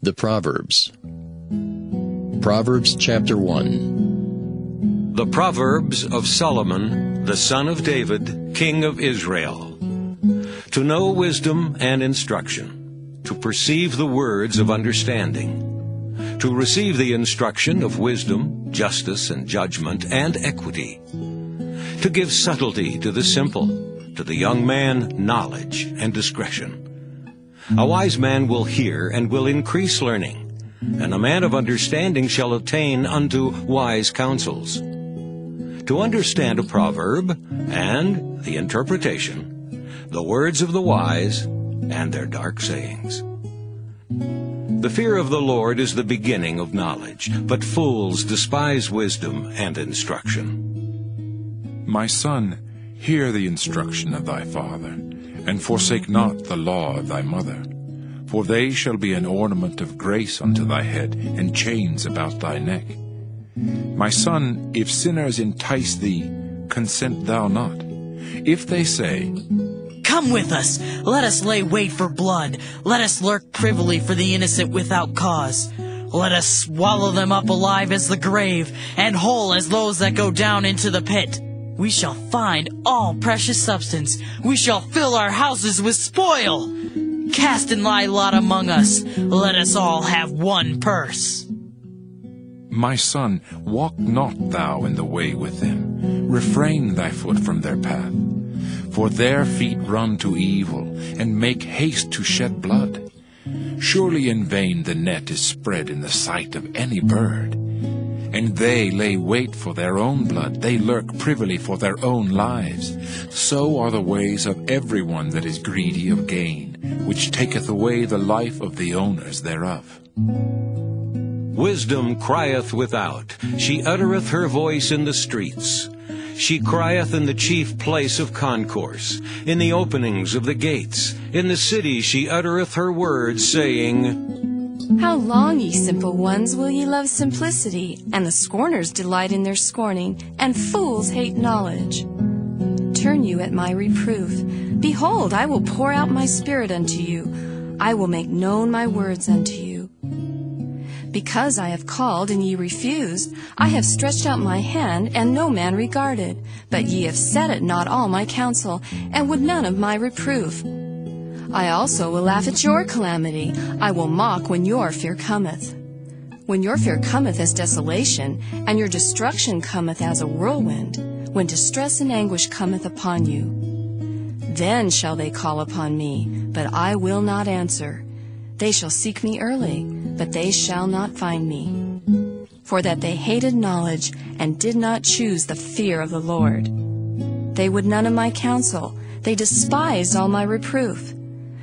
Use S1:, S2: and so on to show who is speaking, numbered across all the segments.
S1: The Proverbs. Proverbs chapter 1.
S2: The Proverbs of Solomon, the son of David, king of Israel. To know wisdom and instruction, to perceive the words of understanding, to receive the instruction of wisdom, justice, and judgment, and equity, to give subtlety to the simple, to the young man knowledge and discretion. A wise man will hear and will increase learning, and a man of understanding shall attain unto wise counsels. To understand a proverb and the interpretation, the words of the wise and their dark sayings. The fear of the Lord is the beginning of knowledge, but fools despise wisdom and instruction.
S3: My son, hear the instruction of thy father, and forsake not the law of thy mother. For they shall be an ornament of grace unto thy head, and chains about thy neck. My son, if sinners entice thee, consent thou not. If they say,
S4: Come with us, let us lay wait for blood, let us lurk privily for the innocent without cause. Let us swallow them up alive as the grave, and whole as those that go down into the pit. We shall find all precious substance. We shall fill our houses with spoil. Cast in thy lot among us. Let us all have one purse.
S3: My son, walk not thou in the way with them. Refrain thy foot from their path. For their feet run to evil, and make haste to shed blood. Surely in vain the net is spread in the sight of any bird. And they lay wait for their own blood, they lurk privily for their own lives. So are the ways of every one that is greedy of gain, which taketh away the life of the owners thereof.
S2: Wisdom crieth without, she uttereth her voice in the streets. She crieth in the chief place of concourse, in the openings of the gates. In the city she uttereth her words, saying,
S5: How long, ye simple ones, will ye love simplicity? And the scorners delight in their scorning, and fools hate knowledge. Turn you at my reproof. Behold, I will pour out my spirit unto you. I will make known my words unto you. Because I have called, and ye refused, I have stretched out my hand, and no man regarded. But ye have set at naught all my counsel, and would none of my reproof. I also will laugh at your calamity. I will mock when your fear cometh. When your fear cometh as desolation, and your destruction cometh as a whirlwind, when distress and anguish cometh upon you. Then shall they call upon me, but I will not answer. They shall seek me early, but they shall not find me. For that they hated knowledge, and did not choose the fear of the Lord. They would none of my counsel. They despised all my reproof.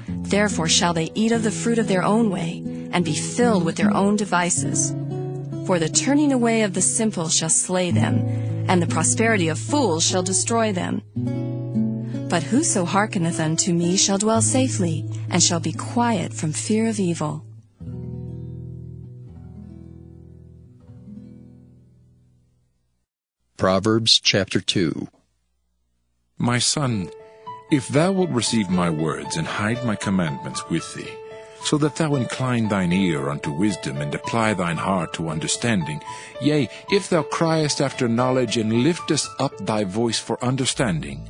S5: Therefore shall they eat of the fruit of their own way, and be filled with their own devices. For the turning away of the simple shall slay them, and the prosperity of fools shall destroy them. But whoso hearkeneth unto me shall dwell safely, and shall be quiet from fear of evil.
S1: Proverbs chapter 2.
S3: My son, if thou wilt receive my words, and hide my commandments with thee, so that thou incline thine ear unto wisdom, and apply thine heart to understanding, yea, if thou criest after knowledge, and liftest up thy voice for understanding,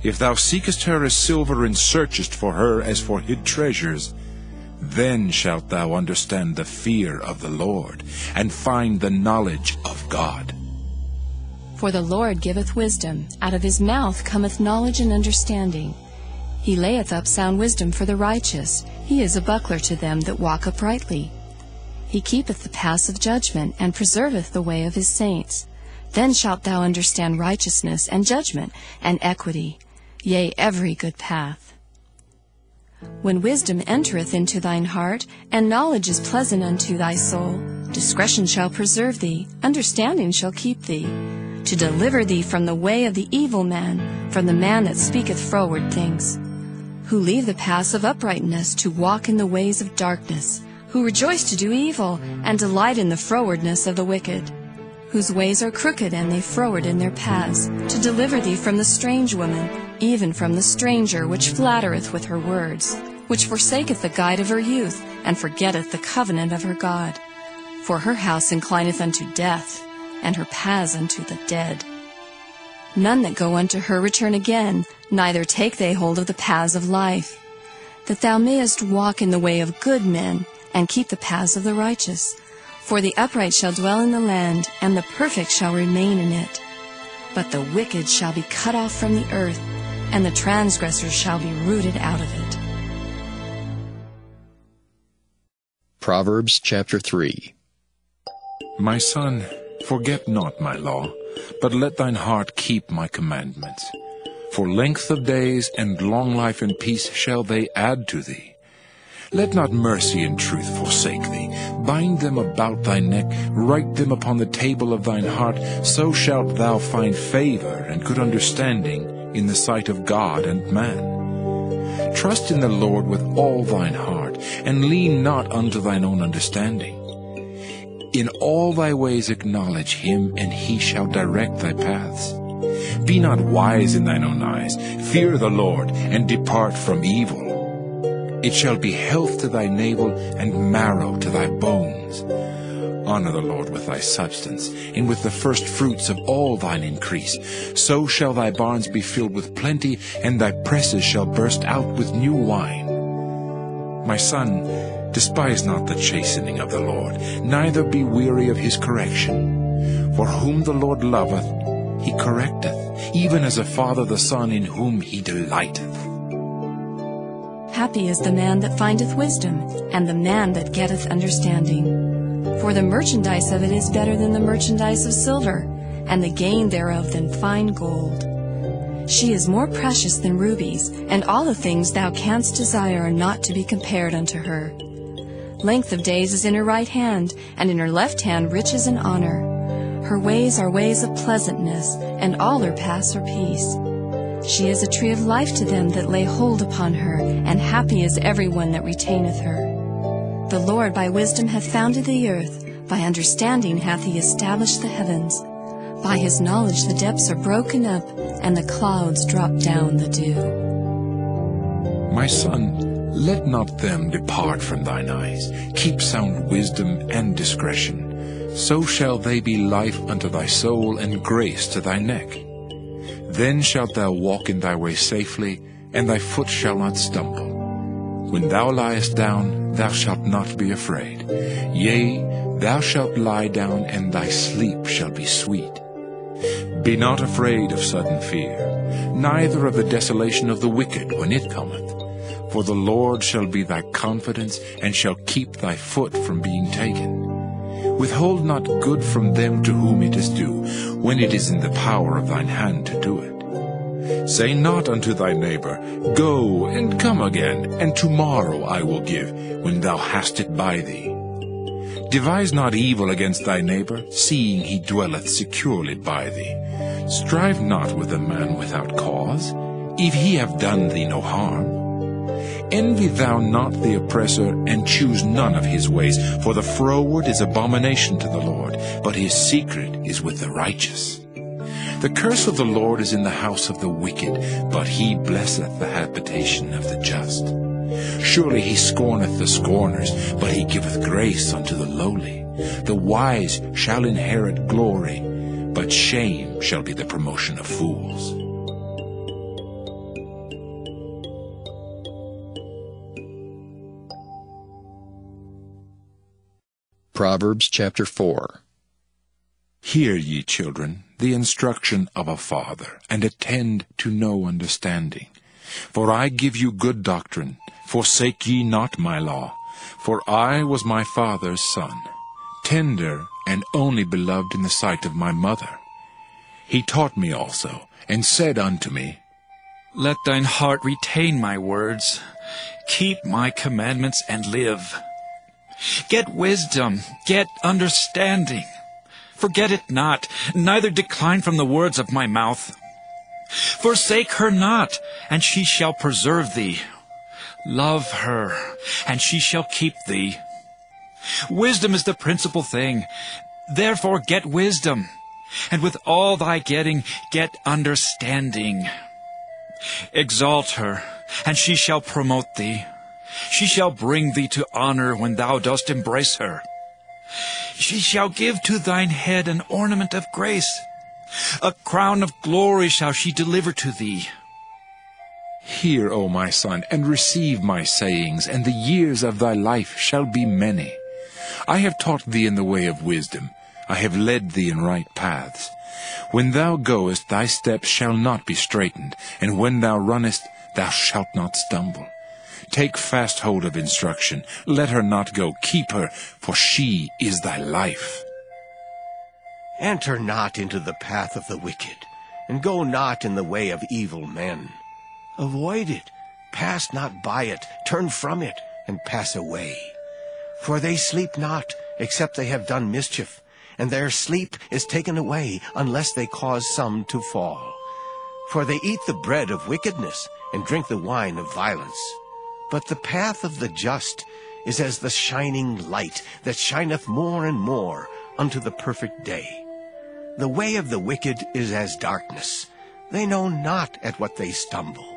S3: if thou seekest her as silver, and searchest for her as for hid treasures, then shalt thou understand the fear of the Lord, and find the knowledge of God.
S5: For the Lord giveth wisdom, out of his mouth cometh knowledge and understanding. He layeth up sound wisdom for the righteous, he is a buckler to them that walk uprightly. He keepeth the paths of judgment, and preserveth the way of his saints. Then shalt thou understand righteousness, and judgment, and equity, yea, every good path. When wisdom entereth into thine heart, and knowledge is pleasant unto thy soul, discretion shall preserve thee, understanding shall keep thee, to deliver thee from the way of the evil man, from the man that speaketh froward things, who leave the paths of uprightness to walk in the ways of darkness, who rejoice to do evil, and delight in the frowardness of the wicked, whose ways are crooked, and they froward in their paths, to deliver thee from the strange woman, even from the stranger which flattereth with her words, which forsaketh the guide of her youth, and forgetteth the covenant of her God. For her house inclineth unto death, and her paths unto the dead. None that go unto her return again, neither take they hold of the paths of life. That thou mayest walk in the way of good men, and keep the paths of the righteous. For the upright shall dwell in the land, and the perfect shall remain in it. But the wicked shall be cut off from the earth, and the transgressors shall be rooted out of it.
S1: Proverbs chapter 3.
S3: My son, forget not my law, but let thine heart keep my commandments. For length of days and long life and peace shall they add to thee. Let not mercy and truth forsake thee. Bind them about thy neck, write them upon the table of thine heart. So shalt thou find favor and good understanding in the sight of God and man. Trust in the Lord with all thine heart, and lean not unto thine own understanding. In all thy ways acknowledge him, and he shall direct thy paths. Be not wise in thine own eyes. Fear the Lord, and depart from evil. It shall be health to thy navel, and marrow to thy bones. Honor the Lord with thy substance, and with the first fruits of all thine increase. So shall thy barns be filled with plenty, and thy presses shall burst out with new wine. My son, despise not the chastening of the Lord, neither be weary of his correction. For whom the Lord loveth, he correcteth, even as a father the son in whom he delighteth.
S5: Happy is the man that findeth wisdom, and the man that getteth understanding. For the merchandise of it is better than the merchandise of silver, and the gain thereof than fine gold. She is more precious than rubies, and all the things thou canst desire are not to be compared unto her. Length of days is in her right hand, and in her left hand riches and honor. Her ways are ways of pleasantness, and all her paths are peace. She is a tree of life to them that lay hold upon her, and happy is every one that retaineth her. The Lord by wisdom hath founded the earth, by understanding hath he established the heavens. By his knowledge the depths are broken up, and the clouds drop down the dew.
S3: My son, let not them depart from thine eyes. Keep sound wisdom and discretion. So shall they be life unto thy soul, and grace to thy neck. Then shalt thou walk in thy way safely, and thy foot shall not stumble. When thou liest down, thou shalt not be afraid. Yea, thou shalt lie down, and thy sleep shall be sweet. Be not afraid of sudden fear, neither of the desolation of the wicked when it cometh. For the Lord shall be thy confidence, and shall keep thy foot from being taken. Withhold not good from them to whom it is due, when it is in the power of thine hand to do it. Say not unto thy neighbor, Go and come again, and tomorrow I will give, when thou hast it by thee. Devise not evil against thy neighbor, seeing he dwelleth securely by thee. Strive not with a man without cause, if he have done thee no harm. Envy thou not the oppressor, and choose none of his ways, for the froward is abomination to the Lord, but his secret is with the righteous. The curse of the Lord is in the house of the wicked, but he blesseth the habitation of the just. Surely he scorneth the scorners, but he giveth grace unto the lowly. The wise shall inherit glory, but shame shall be the promotion of fools.
S1: Proverbs chapter 4.
S3: Hear, ye children, the instruction of a father, and attend to know understanding. For I give you good doctrine. Forsake ye not my law. For I was my father's son, tender and only beloved in the sight of my mother. He taught me also, and said unto me,
S6: Let thine heart retain my words. Keep my commandments and live. Get wisdom, get understanding. Forget it not, neither decline from the words of my mouth. Forsake her not, and she shall preserve thee. Love her, and she shall keep thee. Wisdom is the principal thing. Therefore get wisdom, and with all thy getting, get understanding. Exalt her, and she shall promote thee. She shall bring thee to honor when thou dost embrace her. She shall give to thine head an ornament of grace. A crown of glory shall she deliver to thee.
S3: Hear, O my son, and receive my sayings, and the years of thy life shall be many. I have taught thee in the way of wisdom. I have led thee in right paths. When thou goest, thy steps shall not be straitened, and when thou runnest, thou shalt not stumble. Take fast hold of instruction. Let her not go. Keep her, for she is thy life.
S7: Enter not into the path of the wicked, and go not in the way of evil men. Avoid it, pass not by it, turn from it, and pass away. For they sleep not, except they have done mischief, and their sleep is taken away, unless they cause some to fall. For they eat the bread of wickedness, and drink the wine of violence. But the path of the just is as the shining light that shineth more and more unto the perfect day. The way of the wicked is as darkness. They know not at what they stumble.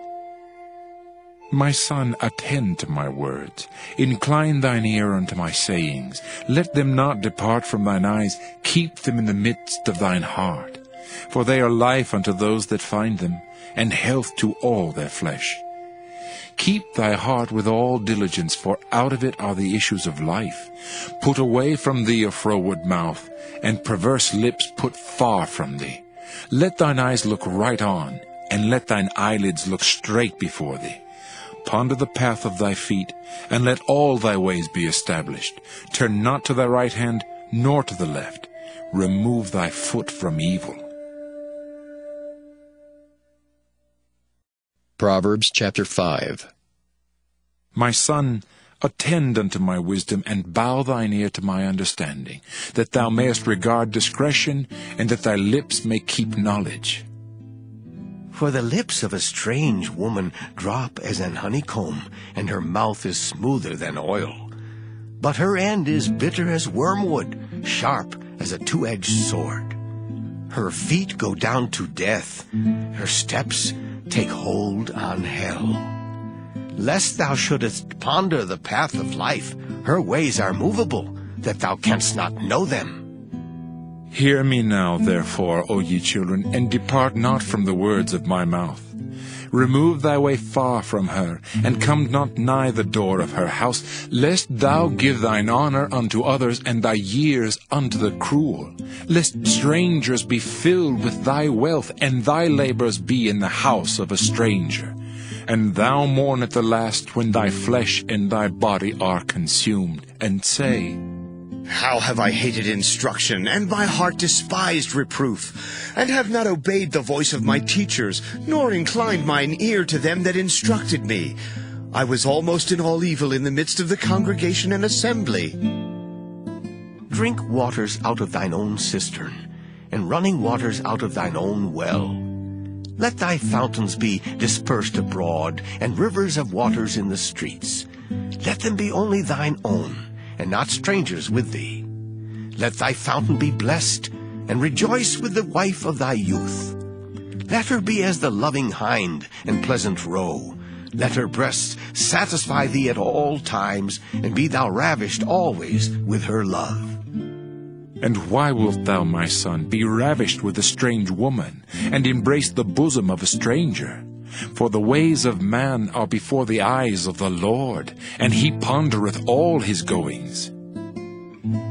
S3: My son, attend to my words. Incline thine ear unto my sayings. Let them not depart from thine eyes. Keep them in the midst of thine heart. For they are life unto those that find them, and health to all their flesh. Keep thy heart with all diligence, for out of it are the issues of life. Put away from thee a froward mouth, and perverse lips put far from thee. Let thine eyes look right on, and let thine eyelids look straight before thee. Ponder the path of thy feet, and let all thy ways be established. Turn not to thy right hand, nor to the left. Remove thy foot from evil.
S1: Proverbs chapter 5.
S3: My son, attend unto my wisdom, and bow thine ear to my understanding, that thou mayest regard discretion, and that thy lips may keep knowledge.
S7: For the lips of a strange woman drop as an honeycomb, and her mouth is smoother than oil. But her end is bitter as wormwood, sharp as a two-edged sword. Her feet go down to death, her steps take hold on hell. Lest thou shouldest ponder the path of life, her ways are movable, that thou canst not know them.
S3: Hear me now, therefore, O ye children, and depart not from the words of my mouth. Remove thy way far from her, and come not nigh the door of her house, lest thou give thine honor unto others, and thy years unto the cruel. Lest strangers be filled with thy wealth, and thy labors be in the house of a stranger. And thou mourn at the last, when thy flesh and thy body are consumed, and say,
S8: How have I hated instruction, and my heart despised reproof, and have not obeyed the voice of my teachers, nor inclined mine ear to them that instructed me. I was almost in all evil in the midst of the congregation and assembly.
S7: Drink waters out of thine own cistern, and running waters out of thine own well. Let thy fountains be dispersed abroad, and rivers of waters in the streets. Let them be only thine own, and not strangers with thee. Let thy fountain be blessed, and rejoice with the wife of thy youth. Let her be as the loving hind and pleasant roe. Let her breasts satisfy thee at all times, and be thou ravished always with her love.
S3: And why wilt thou, my son, be ravished with a strange woman, and embrace the bosom of a stranger? For the ways of man are before the eyes of the Lord, and he pondereth all his goings.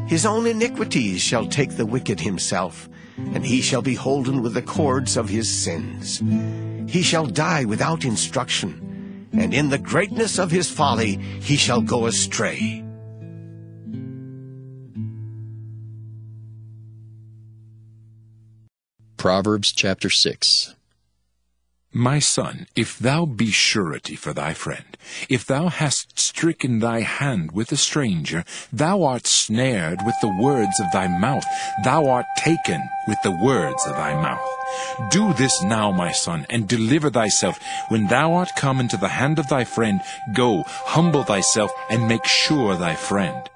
S7: His own iniquities shall take the wicked himself, and he shall be holden with the cords of his sins. He shall die without instruction, and in the greatness of his folly he shall go astray.
S1: Proverbs chapter 6.
S3: My son, if thou be surety for thy friend, if thou hast stricken thy hand with a stranger, thou art snared with the words of thy mouth, thou art taken with the words of thy mouth. Do this now, my son, and deliver thyself. When thou art come into the hand of thy friend, go, humble thyself, and make sure thy friend.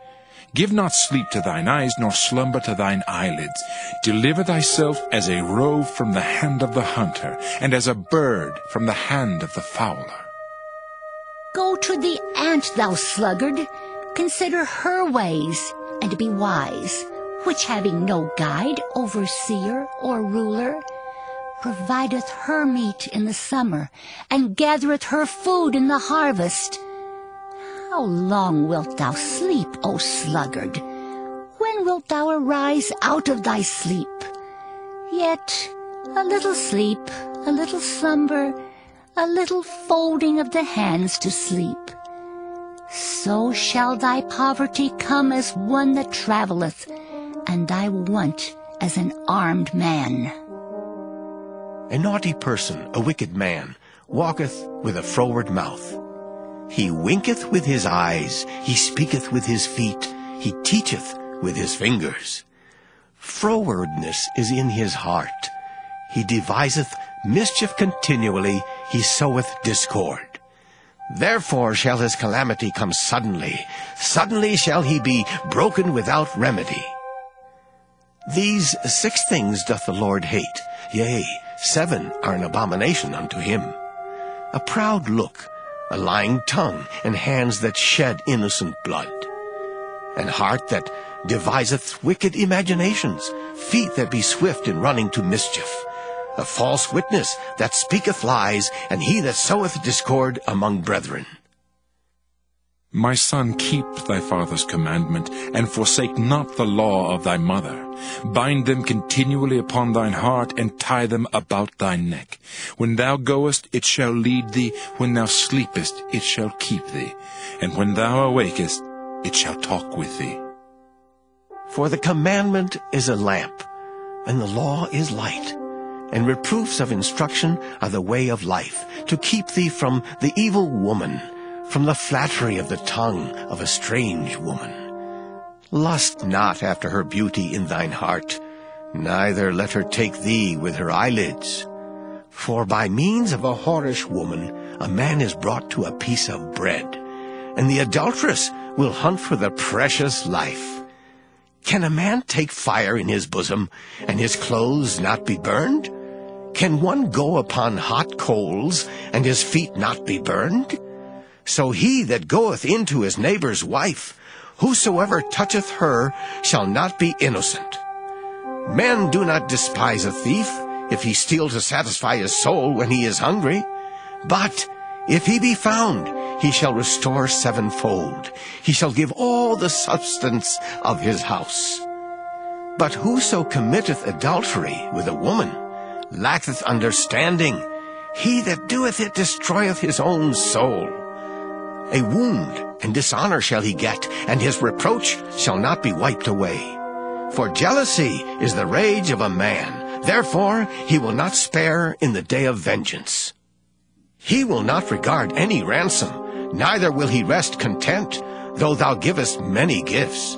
S3: Give not sleep to thine eyes, nor slumber to thine eyelids. Deliver thyself as a roe from the hand of the hunter, and as a bird from the hand of the fowler.
S9: Go to the ant, thou sluggard. Consider her ways, and be wise, which having no guide, overseer, or ruler, provideth her meat in the summer, and gathereth her food in the harvest. How long wilt thou sleep, O sluggard? When wilt thou arise out of thy sleep? Yet a little sleep, a little slumber, a little folding of the hands to sleep. So shall thy poverty come as one that travelleth, and thy want as an armed man.
S7: A naughty person, a wicked man, walketh with a froward mouth. He winketh with his eyes, he speaketh with his feet, he teacheth with his fingers. Frowardness is in his heart. He deviseth mischief continually, he soweth discord. Therefore shall his calamity come suddenly. Suddenly shall he be broken without remedy. These 6 things doth the Lord hate, yea, 7 are an abomination unto him: a proud look, a lying tongue, and hands that shed innocent blood, an heart that deviseth wicked imaginations, feet that be swift in running to mischief, a false witness that speaketh lies, and he that soweth discord among brethren.
S3: My son, keep thy father's commandment, and forsake not the law of thy mother. Bind them continually upon thine heart, and tie them about thy neck. When thou goest, it shall lead thee. When thou sleepest, it shall keep thee. And when thou awakest, it shall talk with thee.
S7: For the commandment is a lamp, and the law is light, and reproofs of instruction are the way of life, to keep thee from the evil woman, from the flattery of the tongue of a strange woman. Lust not after her beauty in thine heart, neither let her take thee with her eyelids. For by means of a whorish woman a man is brought to a piece of bread, and the adulteress will hunt for the precious life. Can a man take fire in his bosom, and his clothes not be burned? Can one go upon hot coals, and his feet not be burned? So he that goeth into his neighbor's wife, whosoever toucheth her shall not be innocent. Men do not despise a thief, if he steal to satisfy his soul when he is hungry. But if he be found, he shall restore 7-fold. He shall give all the substance of his house. But whoso committeth adultery with a woman lacketh understanding. He that doeth it destroyeth his own soul. A wound and dishonor shall he get, and his reproach shall not be wiped away. For jealousy is the rage of a man, therefore he will not spare in the day of vengeance. He will not regard any ransom, neither will he rest content, though thou givest many gifts.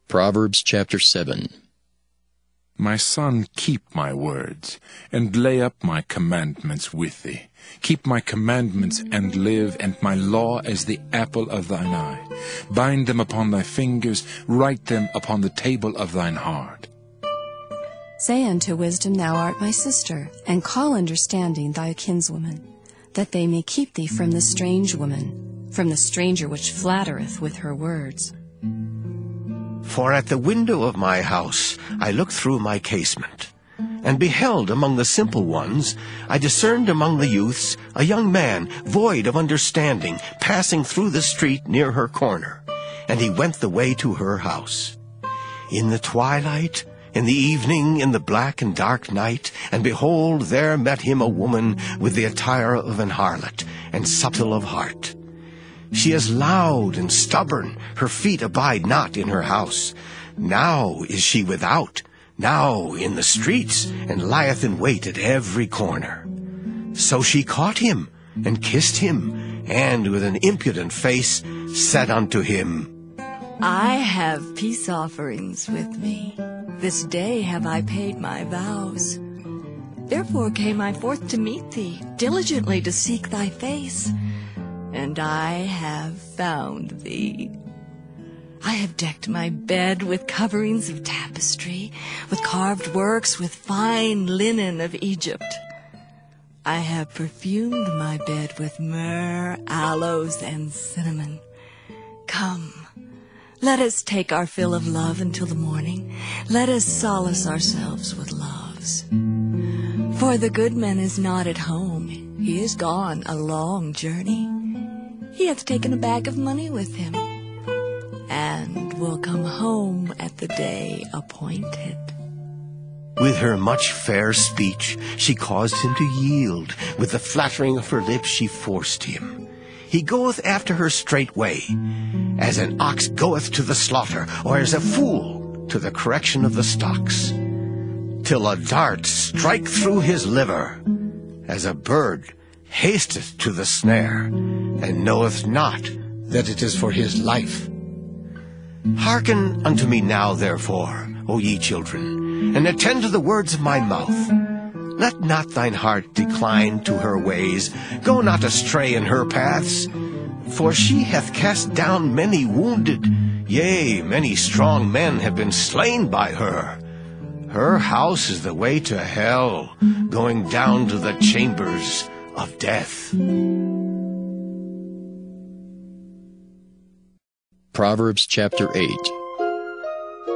S1: Proverbs chapter 7.
S3: My son, keep my words, and lay up my commandments with thee. Keep my commandments and live, and my law as the apple of thine eye. Bind them upon thy fingers, write them upon the table of thine heart.
S5: Say unto wisdom, Thou art my sister, and call understanding thy kinswoman, that they may keep thee from the strange woman, from the stranger which flattereth with her words.
S7: For at the window of my house I looked through my casement, and beheld among the simple ones, I discerned among the youths a young man void of understanding, passing through the street near her corner, and he went the way to her house. In the twilight, in the evening, in the black and dark night, and behold, there met him a woman with the attire of an harlot, and subtle of heart. She is loud and stubborn, her feet abide not in her house. Now is she without, now in the streets, and lieth in wait at every corner. So she caught him, and kissed him, and with an impudent face said unto him,
S10: I have peace offerings with me. This day have I paid my vows. Therefore came I forth to meet thee, diligently to seek thy face. And I have found thee. I have decked my bed with coverings of tapestry, with carved works, with fine linen of Egypt. I have perfumed my bed with myrrh, aloes, and cinnamon. Come, let us take our fill of love until the morning. Let us solace ourselves with loves. For the good man is not at home. He is gone a long journey. He hath taken a bag of money with him, and will come home at the day appointed.
S7: With her much fair speech she caused him to yield. With the flattering of her lips she forced him. He goeth after her straightway, as an ox goeth to the slaughter, or as a fool to the correction of the stocks, till a dart strike through his liver, as a bird hasteth to the snare, and knoweth not that it is for his life. Hearken unto me now, therefore, O ye children, and attend to the words of my mouth. Let not thine heart decline to her ways. Go not astray in her paths. For she hath cast down many wounded. Yea, many strong men have been slain by her. Her house is the way to hell, going down to the chambers of death.
S1: Proverbs chapter 8.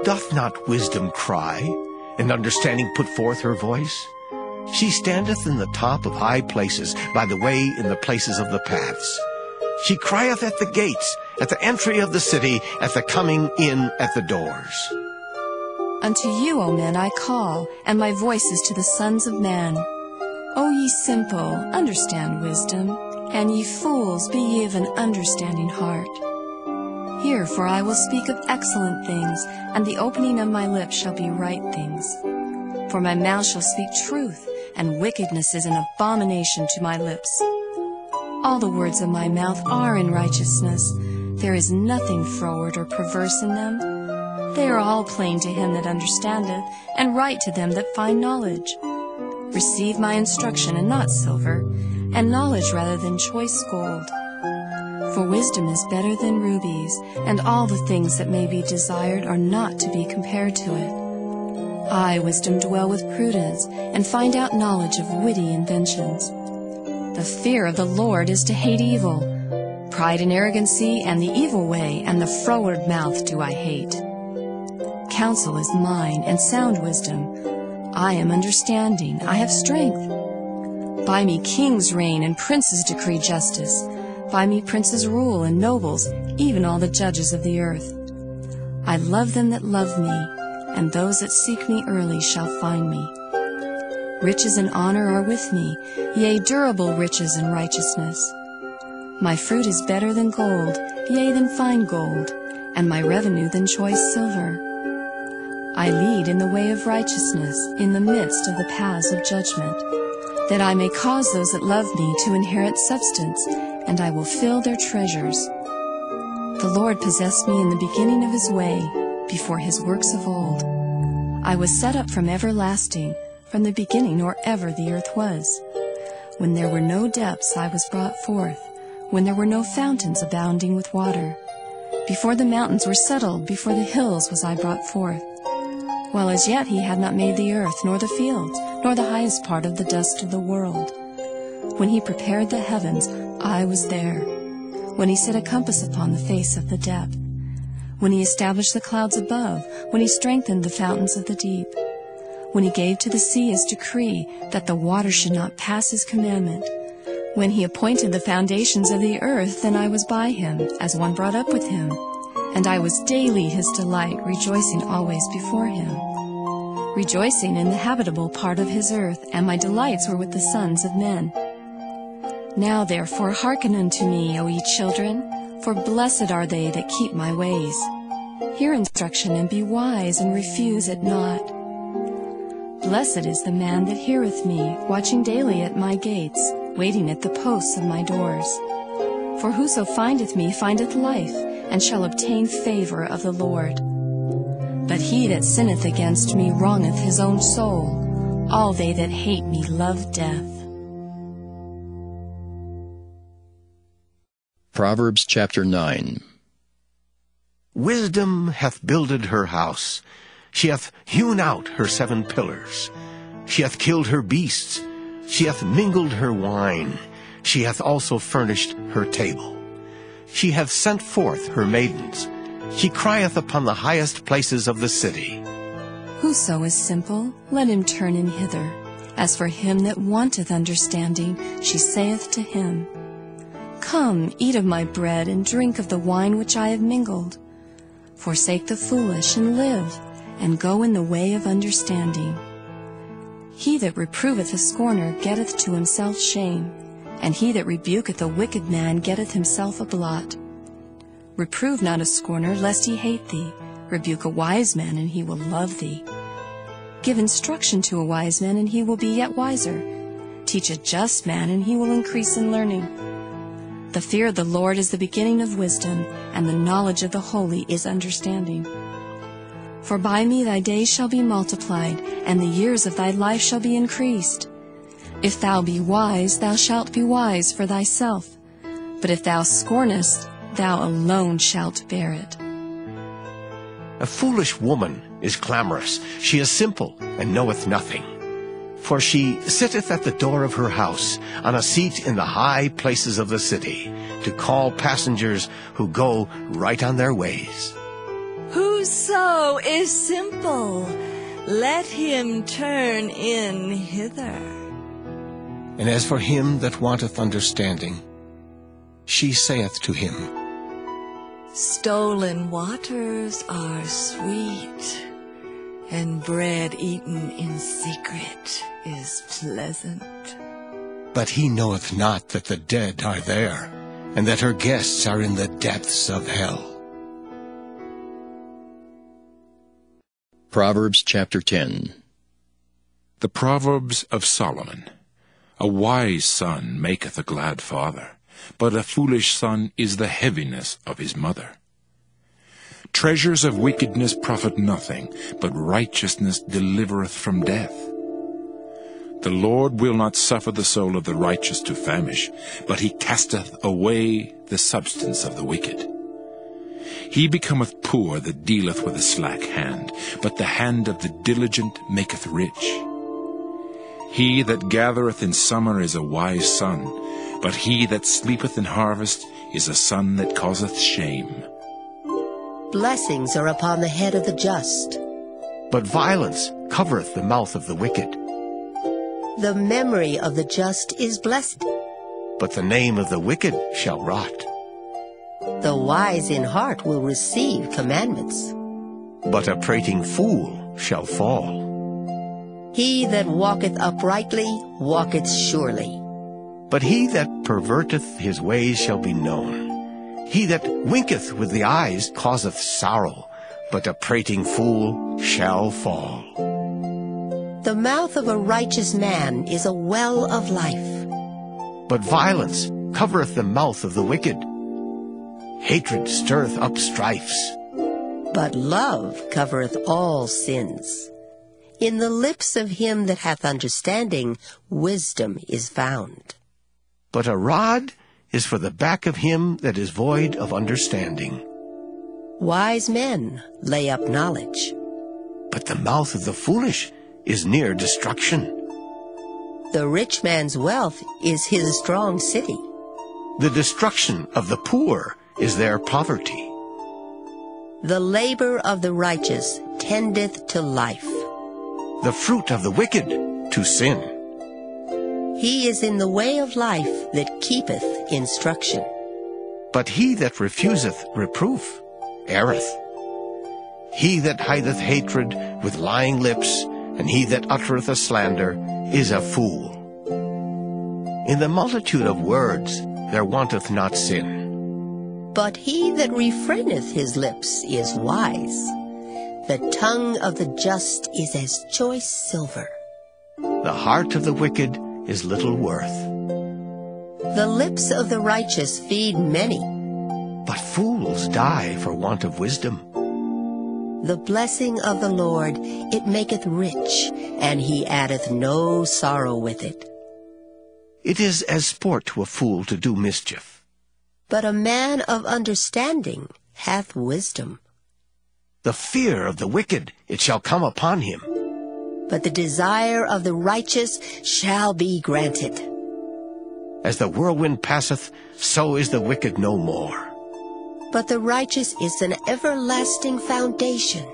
S7: Doth not wisdom cry, and understanding put forth her voice? She standeth in the top of high places, by the way in the places of the paths. She crieth at the gates, at the entry of the city, at the coming in at the doors.
S5: Unto you, O men, I call, and my voice is to the sons of men. O ye simple, understand wisdom, and ye fools, be ye of an understanding heart. Hear, for I will speak of excellent things, and the opening of my lips shall be right things. For my mouth shall speak truth, and wickedness is an abomination to my lips. All the words of my mouth are in righteousness. There is nothing froward or perverse in them. They are all plain to him that understandeth, and right to them that find knowledge. Receive my instruction, and not silver, and knowledge rather than choice gold. For wisdom is better than rubies, and all the things that may be desired are not to be compared to it. I, wisdom, dwell with prudence, and find out knowledge of witty inventions. The fear of the Lord is to hate evil. Pride and arrogancy, and the evil way, and the froward mouth do I hate. Counsel is mine, and sound wisdom. I am understanding, I have strength. By me kings reign, and princes decree justice. By me princes rule, and nobles, even all the judges of the earth. I love them that love me, and those that seek me early shall find me. Riches and honor are with me, yea, durable riches and righteousness. My fruit is better than gold, yea, than fine gold, and my revenue than choice silver. I lead in the way of righteousness, in the midst of the paths of judgment, that I may cause those that love me to inherit substance, and I will fill their treasures. The Lord possessed me in the beginning of his way, before his works of old. I was set up from everlasting, from the beginning or ever the earth was. When there were no depths I was brought forth, when there were no fountains abounding with water. Before the mountains were settled, before the hills was I brought forth. While as yet he had not made the earth, nor the fields, nor the highest part of the dust of the world. When he prepared the heavens, I was there. When he set a compass upon the face of the depth. When he established the clouds above, when he strengthened the fountains of the deep. When he gave to the sea his decree, that the water should not pass his commandment. When he appointed the foundations of the earth, then I was by him, as one brought up with him. And I was daily his delight, rejoicing always before him. Rejoicing in the habitable part of his earth, and my delights were with the sons of men. Now therefore hearken unto me, O ye children, for blessed are they that keep my ways. Hear instruction, and be wise, and refuse it not. Blessed is the man that heareth me, watching daily at my gates, waiting at the posts of my doors. For whoso findeth me findeth life, and shall obtain favor of the Lord. But he that sinneth against me wrongeth his own soul. All they that hate me love death.
S1: Proverbs chapter 9.
S7: Wisdom hath builded her house. She hath hewn out her 7 pillars. She hath killed her beasts. She hath mingled her wine. She hath also furnished her table. She hath sent forth her maidens. She crieth upon the highest places of the city.
S5: Whoso is simple, let him turn in hither. As for him that wanteth understanding, she saith to him, Come, eat of my bread, and drink of the wine which I have mingled. Forsake the foolish, and live, and go in the way of understanding. He that reproveth a scorner getteth to himself shame, and he that rebuketh a wicked man getteth himself a blot. Reprove not a scorner, lest he hate thee. Rebuke a wise man, and he will love thee. Give instruction to a wise man, and he will be yet wiser. Teach a just man, and he will increase in learning. The fear of the Lord is the beginning of wisdom, and the knowledge of the holy is understanding. For by me thy days shall be multiplied, and the years of thy life shall be increased. If thou be wise, thou shalt be wise for thyself. But if thou scornest, thou alone shalt bear it.
S7: A foolish woman is clamorous. She is simple, and knoweth nothing. For she sitteth at the door of her house, on a seat in the high places of the city, to call passengers who go right on their ways.
S10: Whoso is simple, let him turn in hither.
S7: And as for him that wanteth understanding, she saith to him,
S10: Stolen waters are sweet, and bread eaten in secret is pleasant.
S7: But he knoweth not that the dead are there, and that her guests are in the depths of hell.
S1: Proverbs chapter 10.
S3: The Proverbs of Solomon. A wise son maketh a glad father, but a foolish son is the heaviness of his mother. Treasures of wickedness profit nothing, but righteousness delivereth from death. The Lord will not suffer the soul of the righteous to famish, but he casteth away the substance of the wicked. He becometh poor that dealeth with a slack hand, but the hand of the diligent maketh rich. He that gathereth in summer is a wise son, but he that sleepeth in harvest is a son that causeth shame.
S11: Blessings are upon the head of the just,
S7: But violence covereth the mouth of the wicked.
S11: the memory of the just is blessed.
S7: But the name of the wicked shall rot.
S11: The wise in heart will receive commandments.
S7: But a prating fool shall fall.
S11: He that walketh uprightly walketh surely.
S7: But he that perverteth his ways shall be known. He that winketh with the eyes causeth sorrow, but a prating fool shall fall.
S11: The mouth of a righteous man is a well of life.
S7: But violence covereth the mouth of the wicked. Hatred stirreth up strifes.
S11: But love covereth all sins. In the lips of him that hath understanding, wisdom is found.
S7: But a rod is for the back of him that is void of understanding.
S11: Wise men lay up knowledge.
S7: But the mouth of the foolish is near destruction.
S11: The rich man's wealth is his strong city.
S7: The destruction of the poor is their poverty.
S11: The labor of the righteous tendeth to life.
S7: The fruit of the wicked to sin.
S11: He is in the way of life that keepeth instruction.
S7: But he that refuseth reproof erreth. He that hideth hatred with lying lips, and he that uttereth a slander, is a fool. In the multitude of words there wanteth not sin.
S11: But he that refraineth his lips is wise. The tongue of the just is as choice silver.
S7: The heart of the wicked is little worth.
S11: The lips of the righteous feed many.
S7: But fools die for want of wisdom.
S11: The blessing of the Lord, it maketh rich, and he addeth no sorrow with it.
S7: It is as sport to a fool to do mischief.
S11: But a man of understanding hath wisdom.
S7: The fear of the wicked, it shall come upon him.
S11: but the desire of the righteous shall be granted.
S7: As the whirlwind passeth, so is the wicked no more.
S11: But the righteous is an everlasting foundation.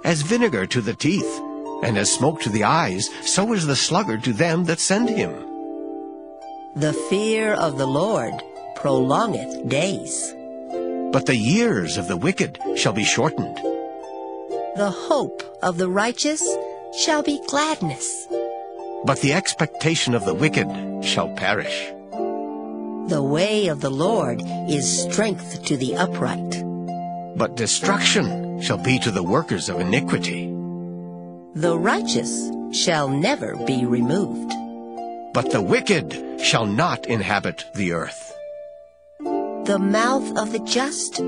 S7: As vinegar to the teeth, and as smoke to the eyes, so is the sluggard to them that send him.
S11: The fear of the Lord prolongeth days,
S7: but the years of the wicked shall be shortened.
S11: The hope of the righteous shall be gladness,
S7: but the expectation of the wicked shall perish.
S11: The way of the Lord is strength to the upright,
S7: but destruction shall be to the workers of iniquity.
S11: The righteous shall never be removed,
S7: but the wicked shall not inhabit the earth.
S11: The mouth of the just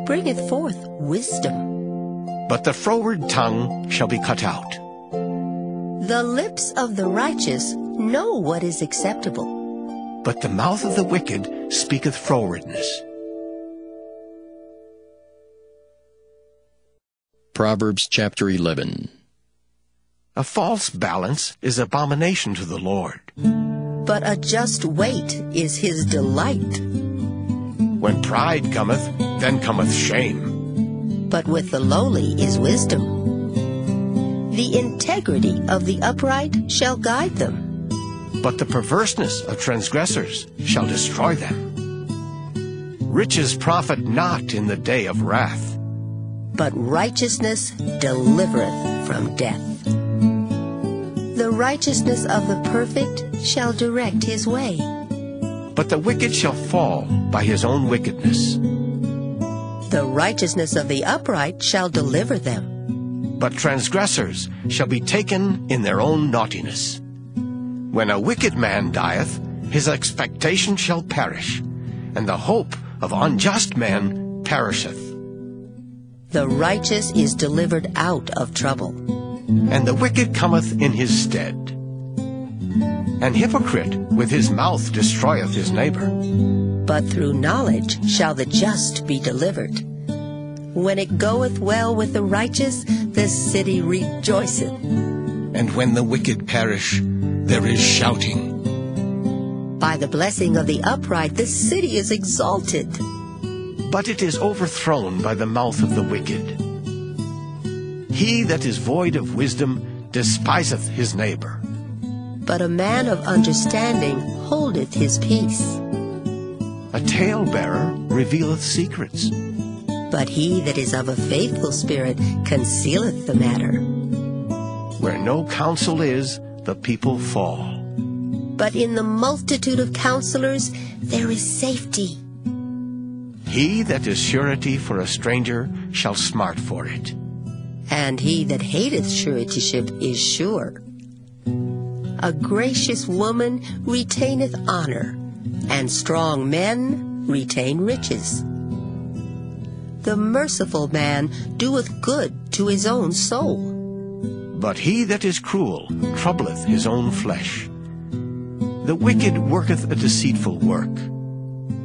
S11: bringeth forth wisdom,
S7: but the froward tongue shall be cut out.
S11: The lips of the righteous know what is acceptable,
S7: but the mouth of the wicked speaketh frowardness.
S1: Proverbs chapter 11.
S7: A false balance is abomination to the Lord,
S11: but a just weight is his delight.
S7: When pride cometh, then cometh shame,
S11: but with the lowly is wisdom. The integrity of the upright shall guide them,
S7: but the perverseness of transgressors shall destroy them. Riches profit not in the day of wrath,
S11: but righteousness delivereth from death. The righteousness of the perfect shall direct his way,
S7: but the wicked shall fall by his own wickedness.
S11: The righteousness of the upright shall deliver them,
S7: but transgressors shall be taken in their own naughtiness. When a wicked man dieth, his expectation shall perish, and the hope of unjust men perisheth.
S11: The righteous is delivered out of trouble,
S7: and the wicked cometh in his stead. An hypocrite with his mouth destroyeth his neighbor,
S11: but through knowledge shall the just be delivered. When it goeth well with the righteous, the city rejoiceth.
S7: And when the wicked perish, there is shouting.
S11: By the blessing of the upright, the city is exalted,
S7: but it is overthrown by the mouth of the wicked. He that is void of wisdom despiseth his neighbor,
S11: but a man of understanding holdeth his peace.
S7: A talebearer revealeth secrets,
S11: but he that is of a faithful spirit concealeth the matter.
S7: Where no counsel is, the people fall,
S11: but in the multitude of counselors there is safety.
S7: He that is surety for a stranger shall smart for it,
S11: and he that hateth suretyship is sure. A gracious woman retaineth honor, and strong men retain riches. The merciful man doeth good to his own soul,
S7: but he that is cruel troubleth his own flesh. The wicked worketh a deceitful work,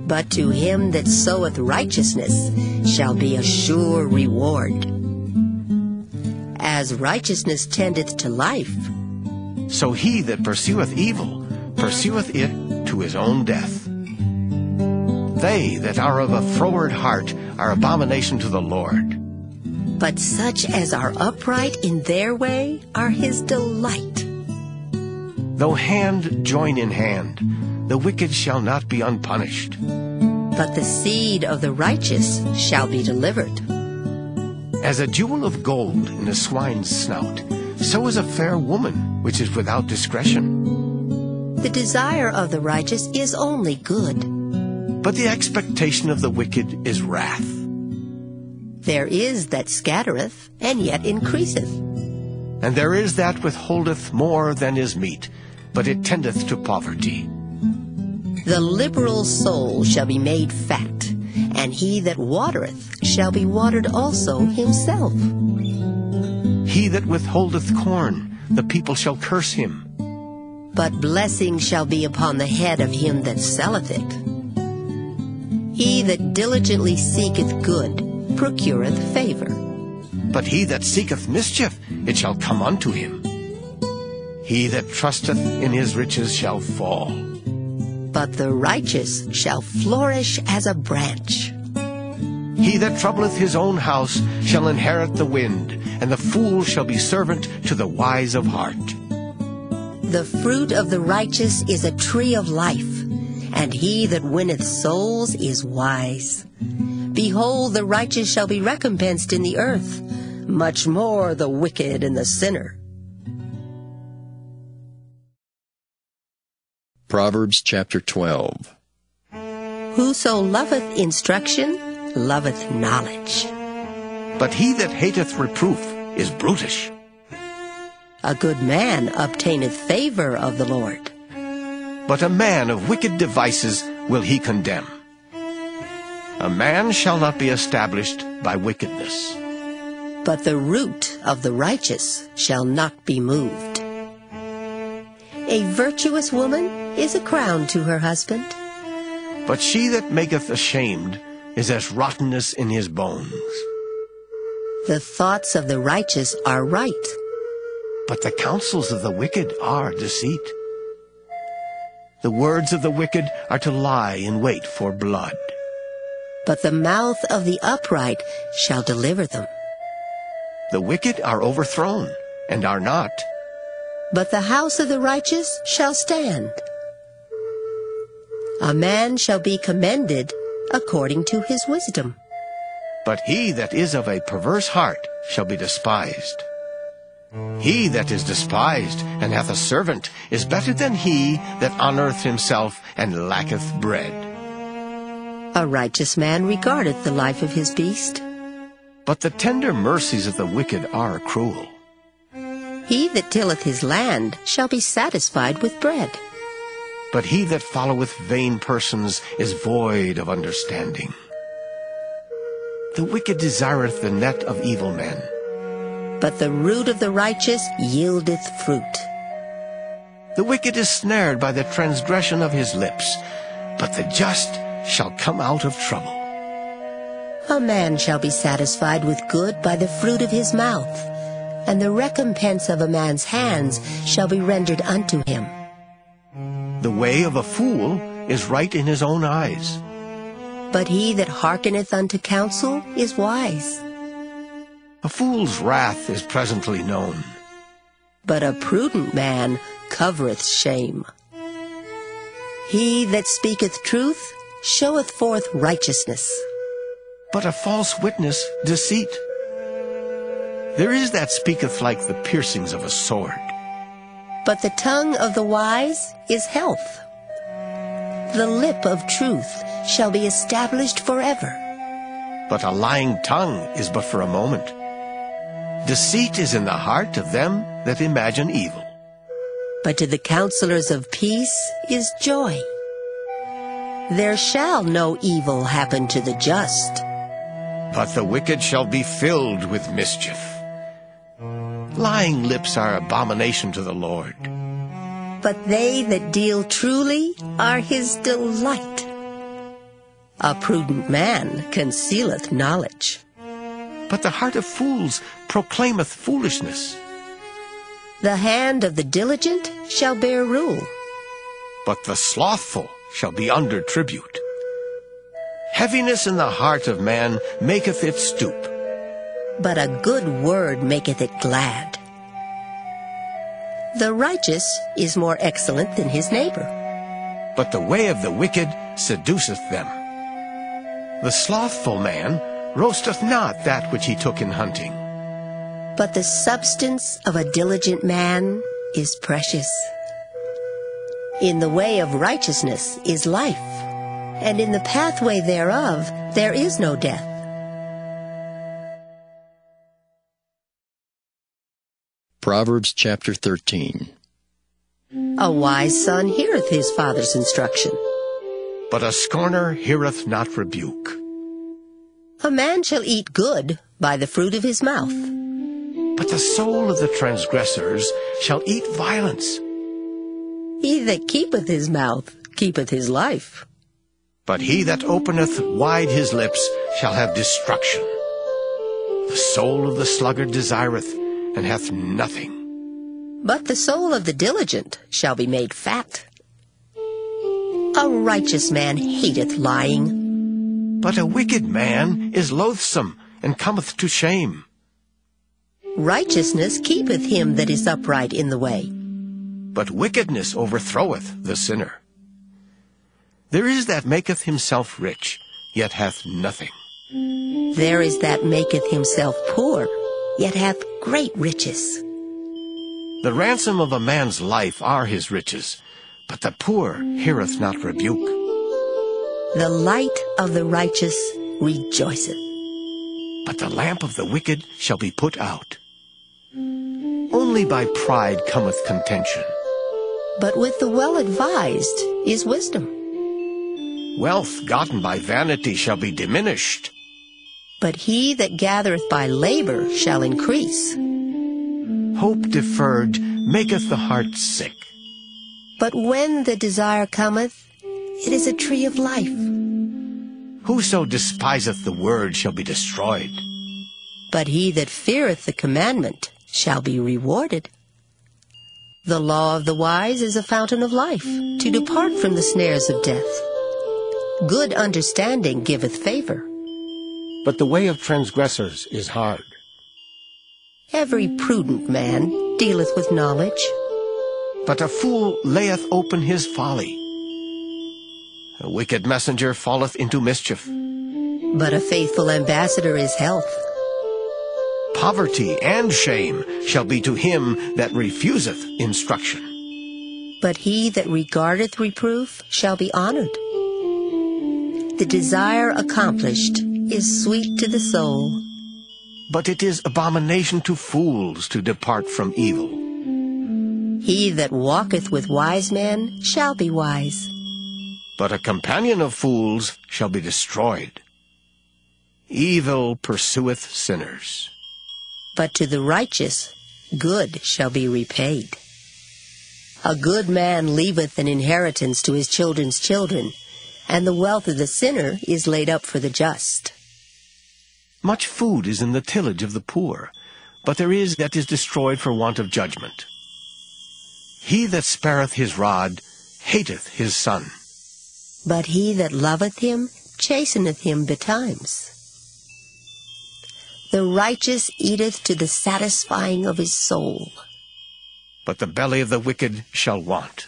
S11: but to him that soweth righteousness shall be a sure reward. As righteousness tendeth to life,
S7: so he that pursueth evil pursueth it to his own death. They that are of a froward heart are abomination to the Lord,
S11: but such as are upright in their way are his delight.
S7: Though hand join in hand, the wicked shall not be unpunished,
S11: but the seed of the righteous shall be delivered.
S7: As a jewel of gold in a swine's snout, so is a fair woman which is without discretion.
S11: The desire of the righteous is only good,
S7: but the expectation of the wicked is wrath.
S11: There is that scattereth, and yet increaseth.
S7: And there is that withholdeth more than is meet, but it tendeth to poverty.
S11: The liberal soul shall be made fat, and he that watereth shall be watered also himself.
S7: He that withholdeth corn, the people shall curse him,
S11: but blessing shall be upon the head of him that selleth it. He that diligently seeketh good procureth favor,
S7: But he that seeketh mischief, it shall come unto him. He that trusteth in his riches shall fall.
S11: But the righteous shall flourish as a branch.
S7: He that troubleth his own house shall inherit the wind, and the fool shall be servant to the wise of heart.
S11: The fruit of the righteous is a tree of life, and he that winneth souls is wise. Behold, the righteous shall be recompensed in the earth, much more the wicked and the sinner.
S1: Proverbs chapter 12.
S11: Whoso loveth instruction loveth knowledge.
S7: But he that hateth reproof is brutish.
S11: A good man obtaineth favor of the Lord.
S7: But a man of wicked devices will he condemn. A man shall not be established by wickedness.
S11: But the root of the righteous shall not be moved. A virtuous woman is a crown to her husband.
S7: But she that maketh ashamed is as rottenness in his bones.
S11: The thoughts of the righteous are right,
S7: but the counsels of the wicked are deceit. The words of the wicked are to lie in wait for blood.
S11: But the mouth of the upright shall deliver them.
S7: The wicked are overthrown, and are not.
S11: But the house of the righteous shall stand. A man shall be commended according to his wisdom.
S7: But he that is of a perverse heart shall be despised. He that is despised and hath a servant is better than he that honoureth himself and lacketh bread.
S11: A righteous man regardeth the life of his beast.
S7: But the tender mercies of the wicked are cruel.
S11: He that tilleth his land shall be satisfied with bread.
S7: But he that followeth vain persons is void of understanding. The wicked desireth the net of evil men.
S11: But the root of the righteous yieldeth fruit.
S7: The wicked is snared by the transgression of his lips, but the just shall come out of trouble.
S11: A man shall be satisfied with good by the fruit of his mouth, and the recompense of a man's hands shall be rendered unto him.
S7: The way of a fool is right in his own eyes.
S11: But he that hearkeneth unto counsel is wise.
S7: A fool's wrath is presently known.
S11: But a prudent man covereth shame. He that speaketh truth showeth forth righteousness.
S7: But a false witness deceit. There is that speaketh like the piercings of a sword.
S11: But the tongue of the wise is health. The lip of truth shall be established forever.
S7: But a lying tongue is but for a moment. Deceit is in the heart of them that imagine evil.
S11: But to the counselors of peace is joy. There shall no evil happen to the just.
S7: But the wicked shall be filled with mischief. Lying lips are abomination to the Lord.
S11: But they that deal truly are his delight. A prudent man concealeth knowledge.
S7: But the heart of fools proclaimeth foolishness.
S11: The hand of the diligent shall bear rule.
S7: But the slothful shall be under tribute. Heaviness in the heart of man maketh it stoop.
S11: But a good word maketh it glad. The righteous is more excellent than his neighbor.
S7: But the way of the wicked seduceth them. The slothful man roasteth not that which he took in hunting.
S11: But the substance of a diligent man is precious. In the way of righteousness is life, and in the pathway thereof there is no death.
S1: Proverbs chapter 13.
S11: A wise son heareth his father's instruction.
S7: But a scorner heareth not rebuke.
S11: A man shall eat good by the fruit of his mouth.
S7: But the soul of the transgressors shall eat violence.
S11: He that keepeth his mouth keepeth his life.
S7: But he that openeth wide his lips shall have destruction. The soul of the sluggard desireth, and hath nothing.
S11: But the soul of the diligent shall be made fat. A righteous man hateth lying.
S7: But a wicked man is loathsome, and cometh to shame.
S11: Righteousness keepeth him that is upright in the way.
S7: But wickedness overthroweth the sinner. There is that maketh himself rich, yet hath nothing.
S11: There is that maketh himself poor, yet hath great riches.
S7: The ransom of a man's life are his riches, but the poor heareth not rebuke.
S11: The light of the righteous rejoiceth,
S7: but the lamp of the wicked shall be put out. Only by pride cometh contention.
S11: But with the well-advised is wisdom.
S7: Wealth gotten by vanity shall be diminished.
S11: But he that gathereth by labor shall increase.
S7: Hope deferred maketh the heart sick.
S11: But when the desire cometh, it is a tree of life.
S7: Whoso despiseth the word shall be destroyed.
S11: But he that feareth the commandment shall be rewarded. The law of the wise is a fountain of life, to depart from the snares of death. Good understanding giveth favor.
S7: But the way of transgressors is hard.
S11: Every prudent man dealeth with knowledge.
S7: But a fool layeth open his folly. A wicked messenger falleth into mischief.
S11: But a faithful ambassador is health.
S7: Poverty and shame shall be to him that refuseth instruction.
S11: But he that regardeth reproof shall be honored. The desire accomplished is sweet to the soul.
S7: But it is abomination to fools to depart from evil.
S11: He that walketh with wise men shall be wise.
S7: But a companion of fools shall be destroyed. Evil pursueth sinners.
S11: But to the righteous good shall be repaid. A good man leaveth an inheritance to his children's children, and the wealth of the sinner is laid up for the just.
S7: Much food is in the tillage of the poor, but there is that is destroyed for want of judgment. He that spareth his rod hateth his son.
S11: But he that loveth him chasteneth him betimes. The righteous eateth to the satisfying of his soul.
S7: But the belly of the wicked shall want.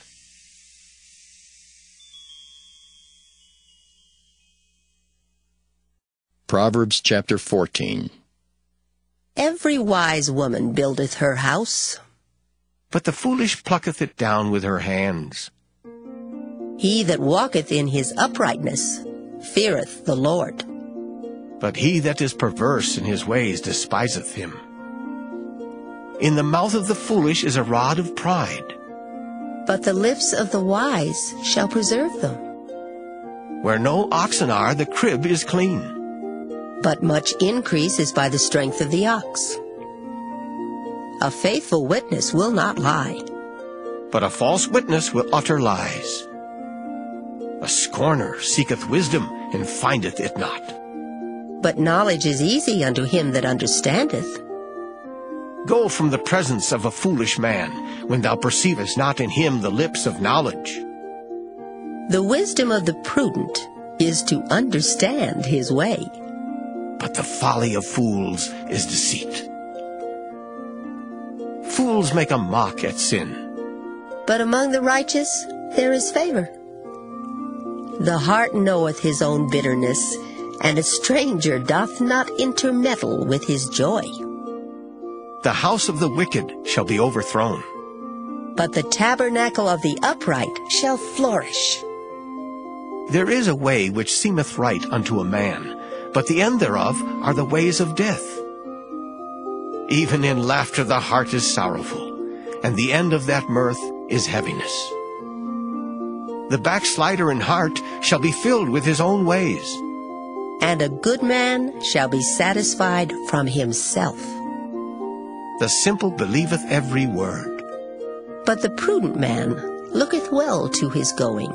S1: Proverbs chapter 14.
S11: Every wise woman buildeth her house.
S7: But the foolish plucketh it down with her hands.
S11: He that walketh in his uprightness feareth the Lord.
S7: But he that is perverse in his ways despiseth him. In the mouth of the foolish is a rod of pride.
S11: But the lips of the wise shall preserve them.
S7: Where no oxen are, the crib is clean.
S11: But much increase is by the strength of the ox. A faithful witness will not lie.
S7: But a false witness will utter lies. A scorner seeketh wisdom, and findeth it not.
S11: But knowledge is easy unto him that understandeth.
S7: Go from the presence of a foolish man, when thou perceivest not in him the lips of knowledge.
S11: The wisdom of the prudent is to understand his way.
S7: But the folly of fools is deceit. Fools make a mock at sin.
S11: But among the righteous there is favor. The heart knoweth his own bitterness, and a stranger doth not intermeddle with his joy.
S7: The house of the wicked shall be overthrown.
S11: But the tabernacle of the upright shall flourish.
S7: There is a way which seemeth right unto a man, but the end thereof are the ways of death. Even in laughter the heart is sorrowful, and the end of that mirth is heaviness. The backslider in heart shall be filled with his own ways.
S11: And a good man shall be satisfied from himself.
S7: The simple believeth every word.
S11: But the prudent man looketh well to his going.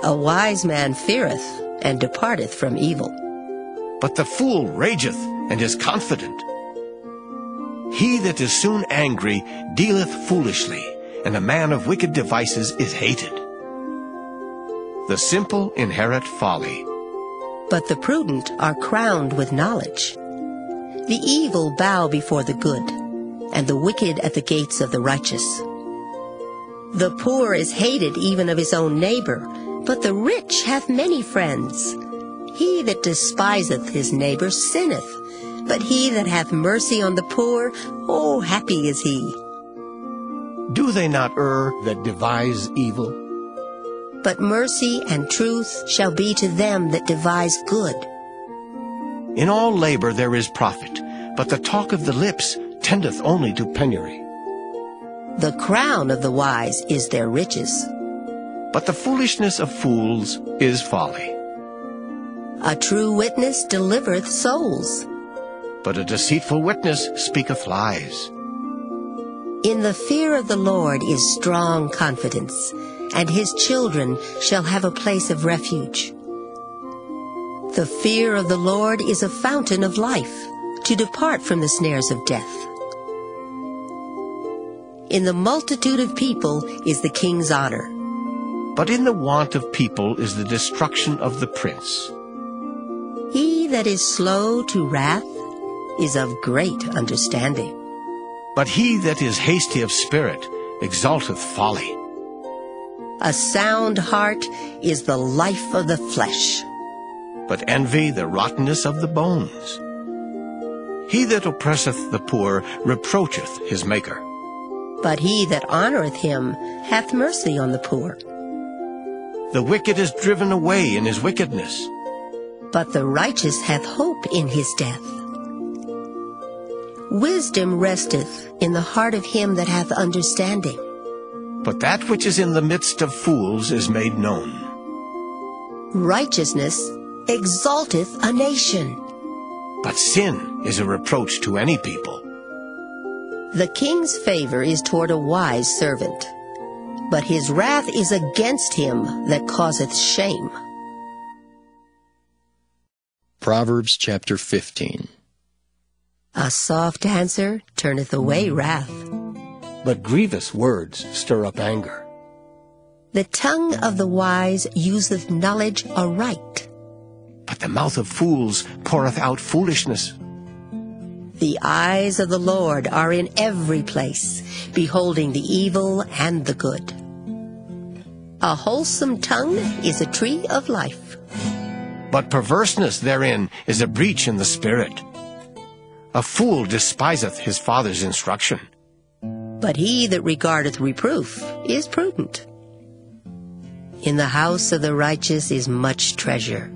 S11: A wise man feareth and departeth from evil.
S7: But the fool rageth and is confident. He that is soon angry dealeth foolishly, and a man of wicked devices is hated. The simple inherit folly,
S11: but the prudent are crowned with knowledge. The evil bow before the good, and the wicked at the gates of the righteous. The poor is hated even of his own neighbor, but the rich hath many friends. He that despiseth his neighbor sinneth, but he that hath mercy on the poor, oh, happy is he.
S7: Do they not err that devise evil?
S11: But mercy and truth shall be to them that devise good.
S7: In all labor there is profit, but the talk of the lips tendeth only to penury.
S11: The crown of the wise is their riches,
S7: but the foolishness of fools is folly.
S11: A true witness delivereth souls,
S7: but a deceitful witness speaketh lies.
S11: In the fear of the Lord is strong confidence, and his children shall have a place of refuge. The fear of the Lord is a fountain of life, to depart from the snares of death. In the multitude of people is the king's honor,
S7: but in the want of people is the destruction of the prince.
S11: He that is slow to wrath is of great understanding,
S7: but he that is hasty of spirit exalteth folly.
S11: A sound heart is the life of the flesh,
S7: but envy the rottenness of the bones. He that oppresseth the poor reproacheth his Maker,
S11: but he that honoreth him hath mercy on the poor.
S7: The wicked is driven away in his wickedness,
S11: but the righteous hath hope in his death. Wisdom resteth in the heart of him that hath understanding,
S7: but that which is in the midst of fools is made known.
S11: Righteousness exalteth a nation,
S7: but sin is a reproach to any people.
S11: The king's favor is toward a wise servant, but his wrath is against him that causeth shame.
S1: Proverbs chapter 15.
S11: A soft answer turneth away wrath,
S7: but grievous words stir up anger.
S11: The tongue of the wise useth knowledge aright,
S7: but the mouth of fools poureth out foolishness.
S11: The eyes of the Lord are in every place, beholding the evil and the good. A wholesome tongue is a tree of life,
S7: but perverseness therein is a breach in the spirit. A fool despiseth his father's instruction,
S11: but he that regardeth reproof is prudent. In the house of the righteous is much treasure,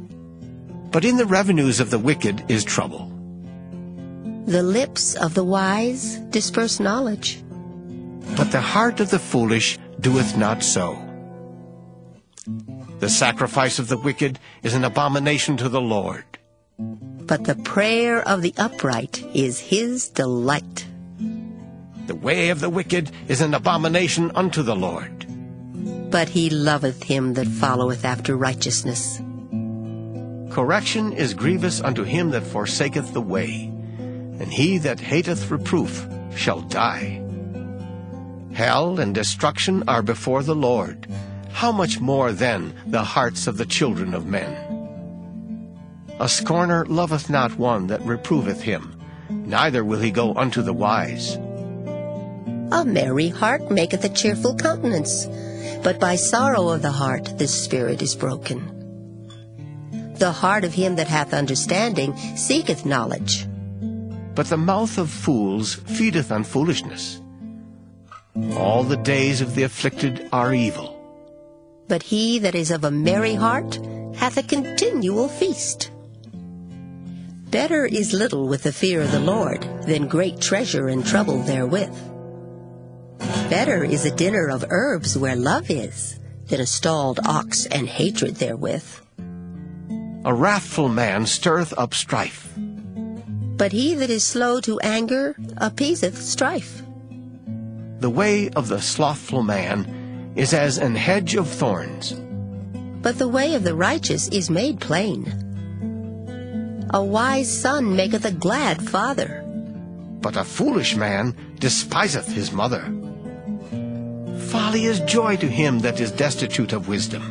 S7: but in the revenues of the wicked is trouble.
S11: The lips of the wise disperse knowledge,
S7: but the heart of the foolish doeth not so. The sacrifice of the wicked is an abomination to the Lord,
S11: but the prayer of the upright is his delight.
S7: The way of the wicked is an abomination unto the Lord,
S11: but he loveth him that followeth after righteousness.
S7: Correction is grievous unto him that forsaketh the way, and he that hateth reproof shall die. Hell and destruction are before the Lord. How much more then the hearts of the children of men? A scorner loveth not one that reproveth him, neither will he go unto the wise.
S11: A merry heart maketh a cheerful countenance, but by sorrow of the heart the spirit is broken. The heart of him that hath understanding seeketh knowledge,
S7: but the mouth of fools feedeth on foolishness. All the days of the afflicted are evil,
S11: but he that is of a merry heart hath a continual feast. Better is little with the fear of the Lord than great treasure and trouble therewith. Better is a dinner of herbs where love is than a stalled ox and hatred therewith.
S7: A wrathful man stirreth up strife,
S11: but he that is slow to anger appeaseth strife.
S7: The way of the slothful man is as an hedge of thorns,
S11: but the way of the righteous is made plain. A wise son maketh a glad father.
S7: But a foolish man despiseth his mother. Folly is joy to him that is destitute of wisdom.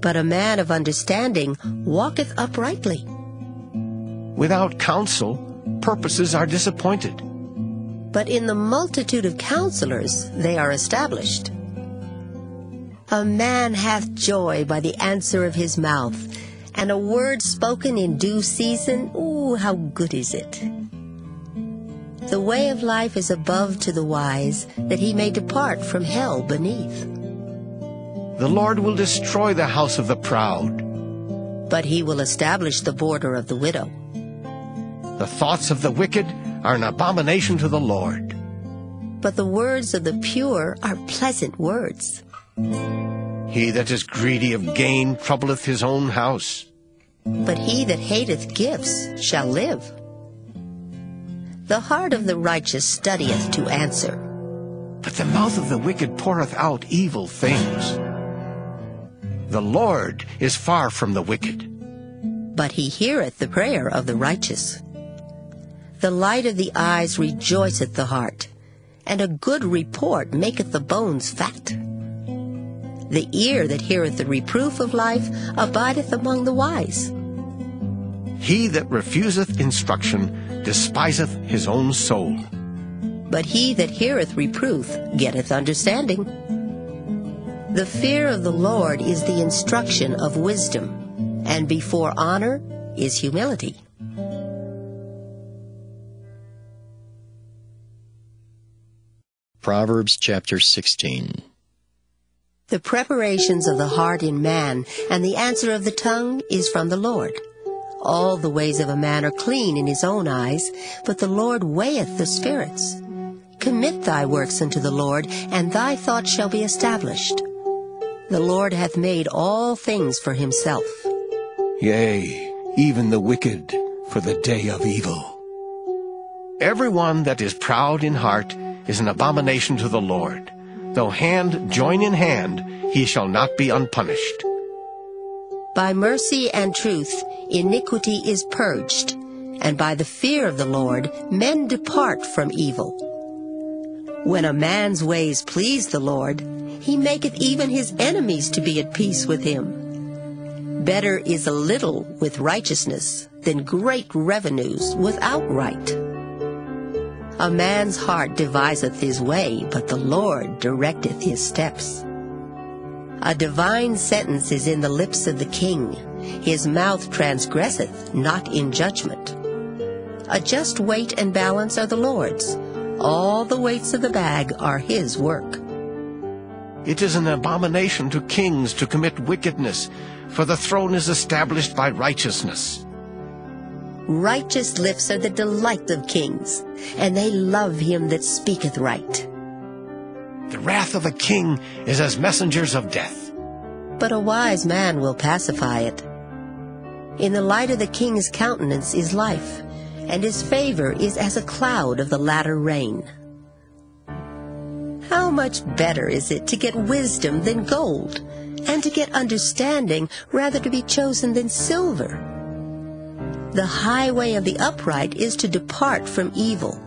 S11: But a man of understanding walketh uprightly.
S7: Without counsel, purposes are disappointed.
S11: But in the multitude of counselors they are established. A man hath joy by the answer of his mouth, and a word spoken in due season, ooh, how good is it! The way of life is above to the wise, that he may depart from hell beneath.
S7: The Lord will destroy the house of the proud,
S11: but he will establish the border of the widow.
S7: The thoughts of the wicked are an abomination to the Lord,
S11: but the words of the pure are pleasant words.
S7: He that is greedy of gain troubleth his own house,
S11: but he that hateth gifts shall live. The heart of the righteous studieth to answer,
S7: but the mouth of the wicked poureth out evil things. The Lord is far from the wicked,
S11: but he heareth the prayer of the righteous. The light of the eyes rejoiceth the heart, and a good report maketh the bones fat. The ear that heareth the reproof of life abideth among the wise.
S7: He that refuseth instruction despiseth his own soul,
S11: but he that heareth reproof getteth understanding. The fear of the Lord is the instruction of wisdom, and before honor is humility.
S1: Proverbs chapter 16.
S11: The preparations of the heart in man, and the answer of the tongue is from the Lord. All the ways of a man are clean in his own eyes, but the Lord weigheth the spirits. Commit thy works unto the Lord, and thy thoughts shall be established. The Lord hath made all things for himself.
S7: Yea, even the wicked for the day of evil. Every one that is proud in heart is an abomination to the Lord. Though hand join in hand, he shall not be unpunished.
S11: By mercy and truth iniquity is purged, and by the fear of the Lord men depart from evil. When a man's ways please the Lord, he maketh even his enemies to be at peace with him. Better is a little with righteousness than great revenues without right. A man's heart deviseth his way, but the Lord directeth his steps. A divine sentence is in the lips of the king. His mouth transgresseth not in judgment. A just weight and balance are the Lord's. All the weights of the bag are his work.
S7: It is an abomination to kings to commit wickedness, for the throne is established by righteousness.
S11: Righteous lips are the delight of kings, and they love him that speaketh right.
S7: The wrath of a king is as messengers of death,
S11: but a wise man will pacify it. In the light of the king's countenance is life, and his favor is as a cloud of the latter rain. How much better is it to get wisdom than gold, and to get understanding rather to be chosen than silver? The highway of the upright is to depart from evil.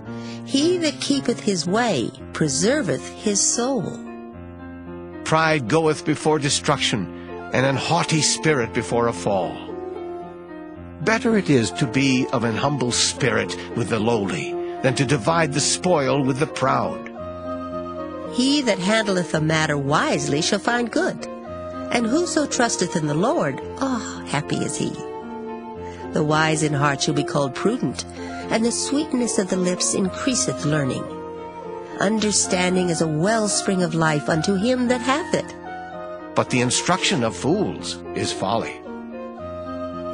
S11: He that keepeth his way preserveth his soul.
S7: Pride goeth before destruction, and an haughty spirit before a fall. Better it is to be of an humble spirit with the lowly, than to divide the spoil with the proud.
S11: He that handleth a matter wisely shall find good, and whoso trusteth in the Lord, happy is he. The wise in heart shall be called prudent, and the sweetness of the lips increaseth learning. Understanding is a wellspring of life unto him that hath it.
S7: But the instruction of fools is folly.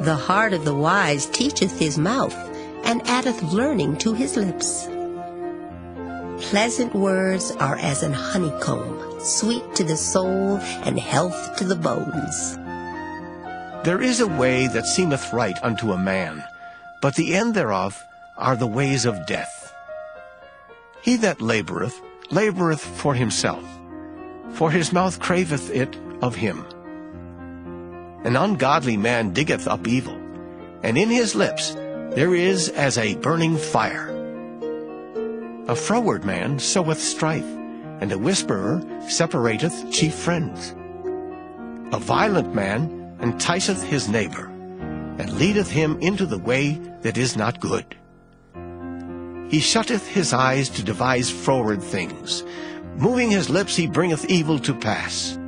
S11: The heart of the wise teacheth his mouth, and addeth learning to his lips. Pleasant words are as an honeycomb, sweet to the soul, and health to the bones.
S7: There is a way that seemeth right unto a man, but the end thereof are the ways of death. He that laboureth, laboureth for himself, for his mouth craveth it of him. An ungodly man diggeth up evil, and in his lips there is as a burning fire. A froward man soweth strife, and a whisperer separateth chief friends. A violent man enticeth his neighbor, and leadeth him into the way that is not good. He shutteth his eyes to devise froward things. Moving his lips he bringeth evil to pass.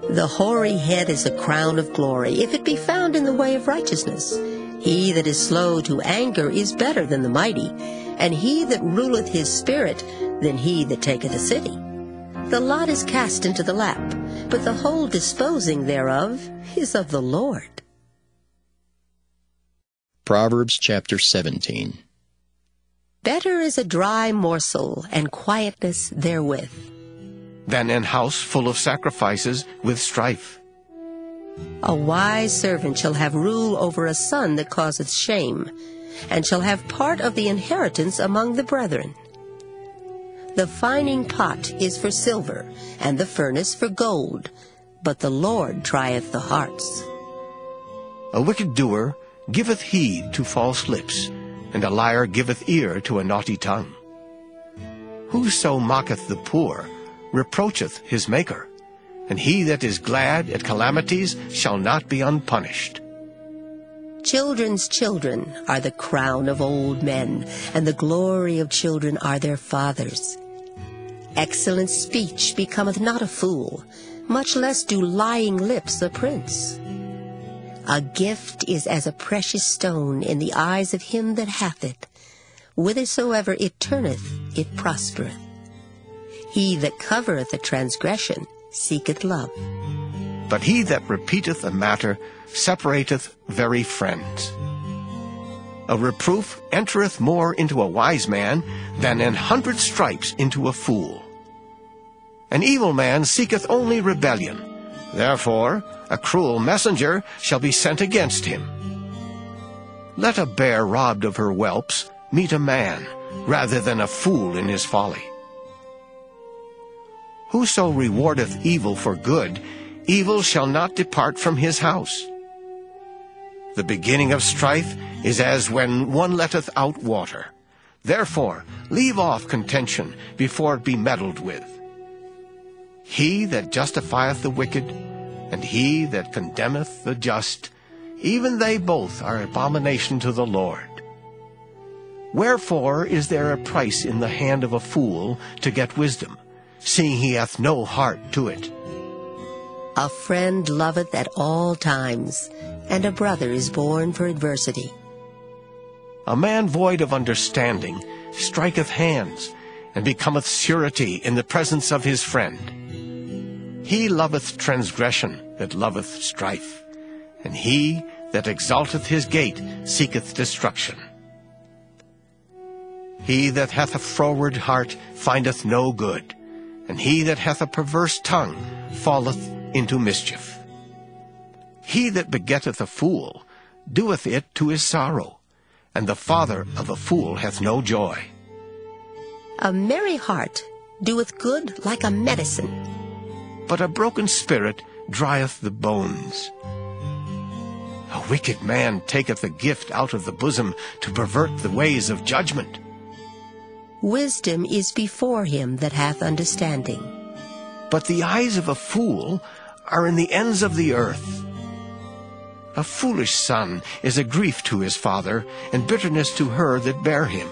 S11: The hoary head is a crown of glory, if it be found in the way of righteousness. He that is slow to anger is better than the mighty, and he that ruleth his spirit than he that taketh a city. The lot is cast into the lap, but the whole disposing thereof is of the Lord.
S1: Proverbs chapter 17.
S11: Better is a dry morsel, and quietness therewith,
S7: than an house full of sacrifices with strife.
S11: A wise servant shall have rule over a son that causeth shame, and shall have part of the inheritance among the brethren. The fining pot is for silver, and the furnace for gold, but the Lord trieth the hearts.
S7: A wicked doer giveth heed to false lips, and a liar giveth ear to a naughty tongue. Whoso mocketh the poor reproacheth his Maker, and he that is glad at calamities shall not be unpunished.
S11: Children's children are the crown of old men, and the glory of children are their fathers. Excellent speech becometh not a fool, much less do lying lips a prince. A gift is as a precious stone in the eyes of him that hath it. Whithersoever it turneth, it prospereth. He that covereth a transgression seeketh love,
S7: but he that repeateth a matter separateth very friends. A reproof entereth more into a wise man than 100 stripes into a fool. An evil man seeketh only rebellion. Therefore a cruel messenger shall be sent against him. Let a bear robbed of her whelps meet a man, rather than a fool in his folly. Whoso rewardeth evil for good, evil shall not depart from his house. The beginning of strife is as when one letteth out water. Therefore leave off contention before it be meddled with. He that justifieth the wicked, and he that condemneth the just, even they both are abomination to the Lord. Wherefore is there a price in the hand of a fool to get wisdom, seeing he hath no heart to it?
S11: A friend loveth at all times, and a brother is born for adversity.
S7: A man void of understanding striketh hands, and becometh surety in the presence of his friend. He loveth transgression that loveth strife, and he that exalteth his gate seeketh destruction. He that hath a froward heart findeth no good, and he that hath a perverse tongue falleth into mischief. He that begetteth a fool doeth it to his sorrow, and the father of a fool hath no joy.
S11: A merry heart doeth good like a medicine,
S7: but a broken spirit drieth the bones. A wicked man taketh a gift out of the bosom to pervert the ways of judgment.
S11: Wisdom is before him that hath understanding,
S7: but the eyes of a fool are in the ends of the earth. A foolish son is a grief to his father, and bitterness to her that bare him.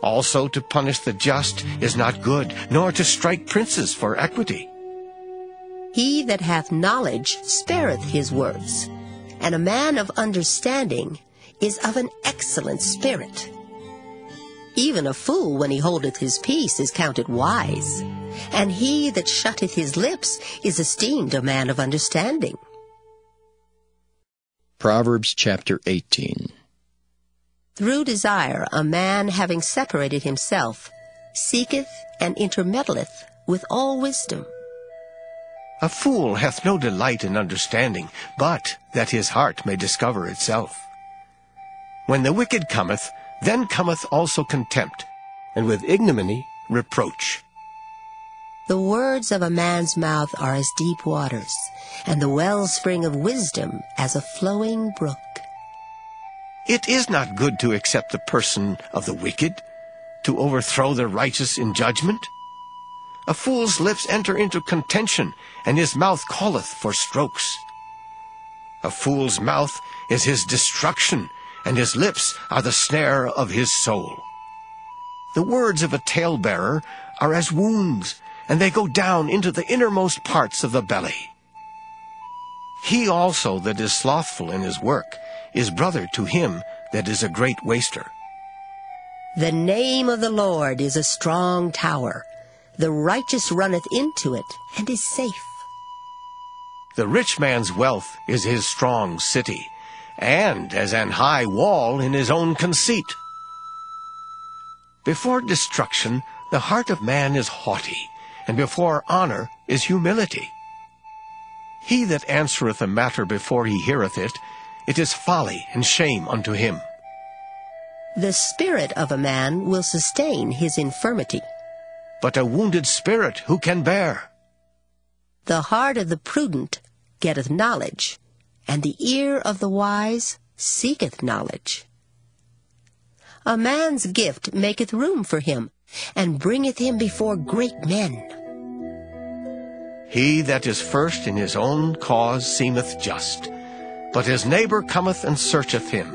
S7: Also to punish the just is not good, nor to strike princes for equity.
S11: He that hath knowledge spareth his words, and a man of understanding is of an excellent spirit. Even a fool, when he holdeth his peace, is counted wise, and he that shutteth his lips is esteemed a man of understanding.
S1: Proverbs chapter 18.
S11: Through desire a man, having separated himself, seeketh and intermeddleth with all wisdom.
S7: A fool hath no delight in understanding, but that his heart may discover itself. When the wicked cometh, then cometh also contempt, and with ignominy reproach.
S11: The words of a man's mouth are as deep waters, and the wellspring of wisdom as a flowing brook.
S7: It is not good to accept the person of the wicked, to overthrow the righteous in judgment. A fool's lips enter into contention, and his mouth calleth for strokes. A fool's mouth is his destruction, and his lips are the snare of his soul. The words of a talebearer are as wounds, and they go down into the innermost parts of the belly. He also that is slothful in his work is brother to him that is a great waster.
S11: The name of the Lord is a strong tower. The righteous runneth into it, and is safe.
S7: The rich man's wealth is his strong city, and as an high wall in his own conceit. Before destruction the heart of man is haughty, and before honor is humility. He that answereth a matter before he heareth it, it is folly and shame unto him.
S11: The spirit of a man will sustain his infirmity,
S7: but a wounded spirit who can bear?
S11: The heart of the prudent getteth knowledge, and the ear of the wise seeketh knowledge. A man's gift maketh room for him, and bringeth him before great men.
S7: He that is first in his own cause seemeth just, but his neighbor cometh and searcheth him.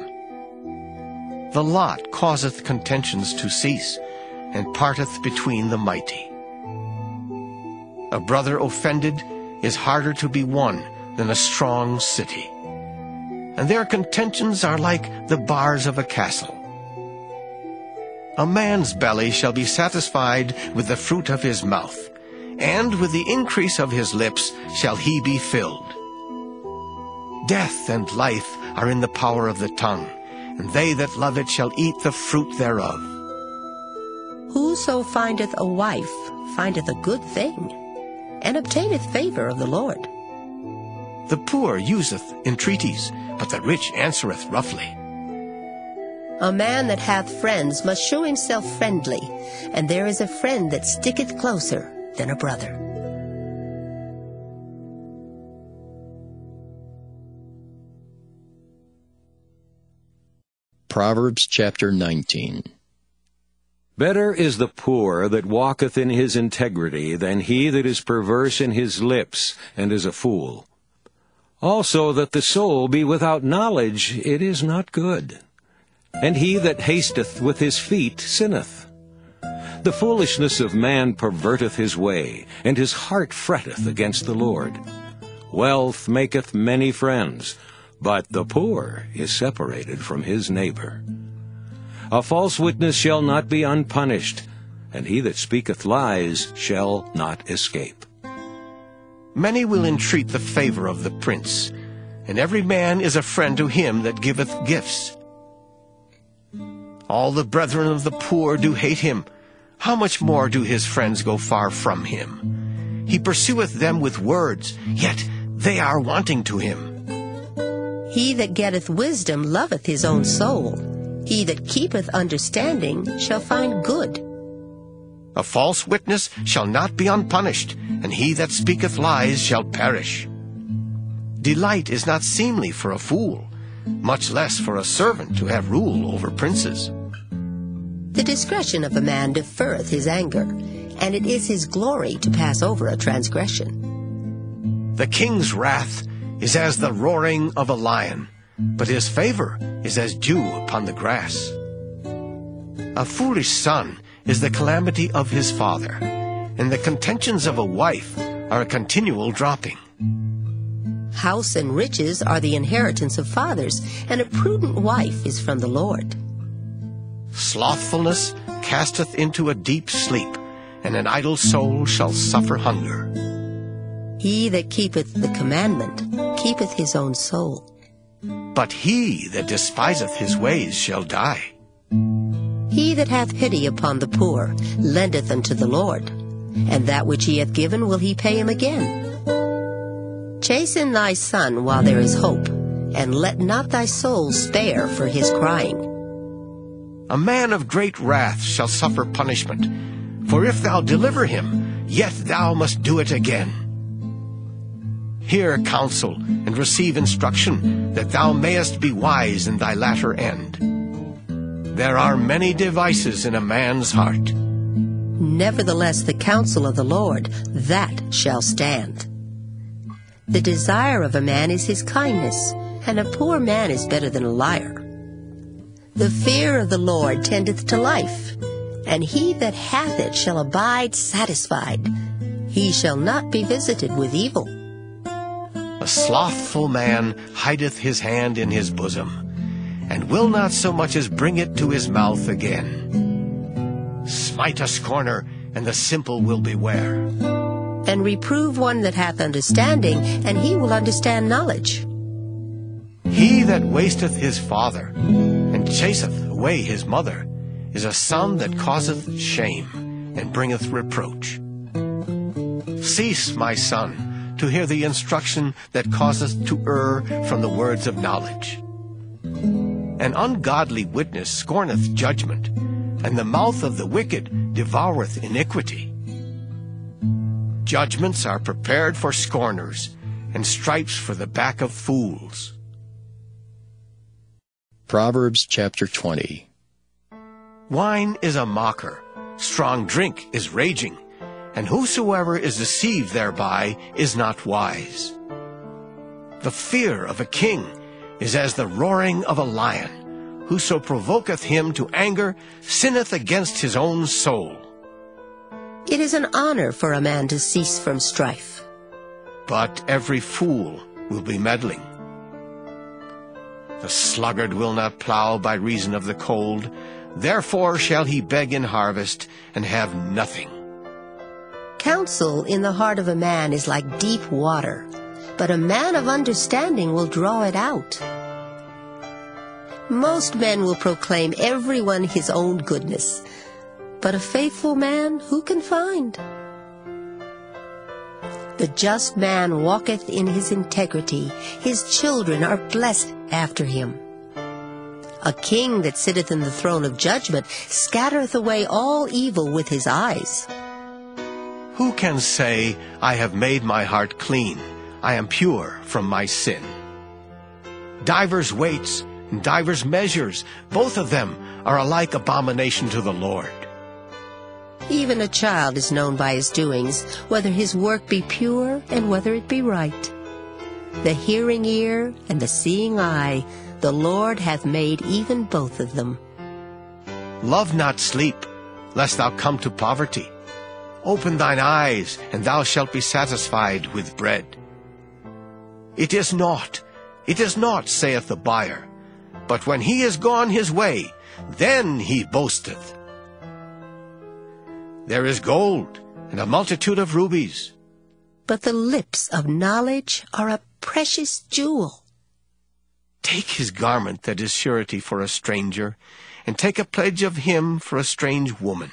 S7: The lot causeth contentions to cease, and parteth between the mighty. A brother offended is harder to be won than a strong city, and their contentions are like the bars of a castle. A man's belly shall be satisfied with the fruit of his mouth, and with the increase of his lips shall he be filled. Death and life are in the power of the tongue, and they that love it shall eat the fruit thereof.
S11: Whoso findeth a wife findeth a good thing, and obtaineth favor of the Lord.
S7: The poor useth entreaties, but the rich answereth roughly.
S11: A man that hath friends must show himself friendly, and there is a friend that sticketh closer than a brother.
S1: Proverbs chapter 19.
S2: Better is the poor that walketh in his integrity than he that is perverse in his lips and is a fool. Also that the soul be without knowledge, it is not good. And he that hasteth with his feet sinneth. The foolishness of man perverteth his way, and his heart fretteth against the Lord. Wealth maketh many friends, but the poor is separated from his neighbor. A false witness shall not be unpunished, and he that speaketh lies shall not escape.
S7: Many will entreat the favor of the prince, and every man is a friend to him that giveth gifts. All the brethren of the poor do hate him. How much more do his friends go far from him? He pursueth them with words, yet they are wanting to him.
S11: He that getteth wisdom loveth his own soul. He that keepeth understanding shall find good.
S7: A false witness shall not be unpunished, and he that speaketh lies shall perish. Delight is not seemly for a fool, much less for a servant to have rule over princes.
S11: The discretion of a man deferreth his anger, and it is his glory to pass over a transgression.
S7: The king's wrath is as the roaring of a lion, but his favor is as dew upon the grass. A foolish son is the calamity of his father, and the contentions of a wife are a continual dropping.
S11: House and riches are the inheritance of fathers, and a prudent wife is from the Lord.
S7: Slothfulness casteth into a deep sleep, and an idle soul shall suffer hunger.
S11: He that keepeth the commandment keepeth his own soul.
S7: But he that despiseth his ways shall die.
S11: He that hath pity upon the poor lendeth unto the Lord, and that which he hath given will he pay him again. Chasten thy son while there is hope, and let not thy soul spare for his crying.
S7: A man of great wrath shall suffer punishment, for if thou deliver him, yet thou must do it again. Hear counsel, and receive instruction, that thou mayest be wise in thy latter end. There are many devices in a man's heart.
S11: Nevertheless, the counsel of the Lord, that shall stand. The desire of a man is his kindness, and a poor man is better than a liar. The fear of the Lord tendeth to life, and he that hath it shall abide satisfied. He shall not be visited with evil.
S7: A slothful man hideth his hand in his bosom, and will not so much as bring it to his mouth again. Smite a scorner, and the simple will beware.
S11: And reprove one that hath understanding, and he will understand knowledge.
S7: He that wasteth his father, and chaseth away his mother, is a son that causeth shame, and bringeth reproach. Cease, my son, to hear the instruction that causeth to err from the words of knowledge. An ungodly witness scorneth judgment, and the mouth of the wicked devoureth iniquity. Judgments are prepared for scorners, and stripes for the back of fools.
S1: Proverbs chapter 20.
S7: Wine is a mocker, strong drink is raging, and whosoever is deceived thereby is not wise. The fear of a king is as the roaring of a lion. Whoso provoketh him to anger sinneth against his own soul.
S11: It is an honor for a man to cease from strife.
S7: But every fool will be meddling. The sluggard will not plow by reason of the cold, therefore shall he beg in harvest, and have nothing.
S11: Counsel in the heart of a man is like deep water, but a man of understanding will draw it out. Most men will proclaim everyone his own goodness, but a faithful man who can find? The just man walketh in his integrity, his children are blessed after him. A king that sitteth in the throne of judgment scattereth away all evil with his eyes.
S7: Who can say, I have made my heart clean, I am pure from my sin? Divers weights and divers measures, both of them are alike abomination to the Lord.
S11: Even a child is known by his doings, whether his work be pure and whether it be right. The hearing ear and the seeing eye, the Lord hath made even both of them.
S7: Love not sleep, lest thou come to poverty. Open thine eyes, and thou shalt be satisfied with bread. It is naught, saith the buyer, but when he is gone his way, then he boasteth. There is gold, and a multitude of rubies.
S11: But the lips of knowledge are a precious jewel.
S7: Take his garment that is surety for a stranger, and take a pledge of him for a strange woman.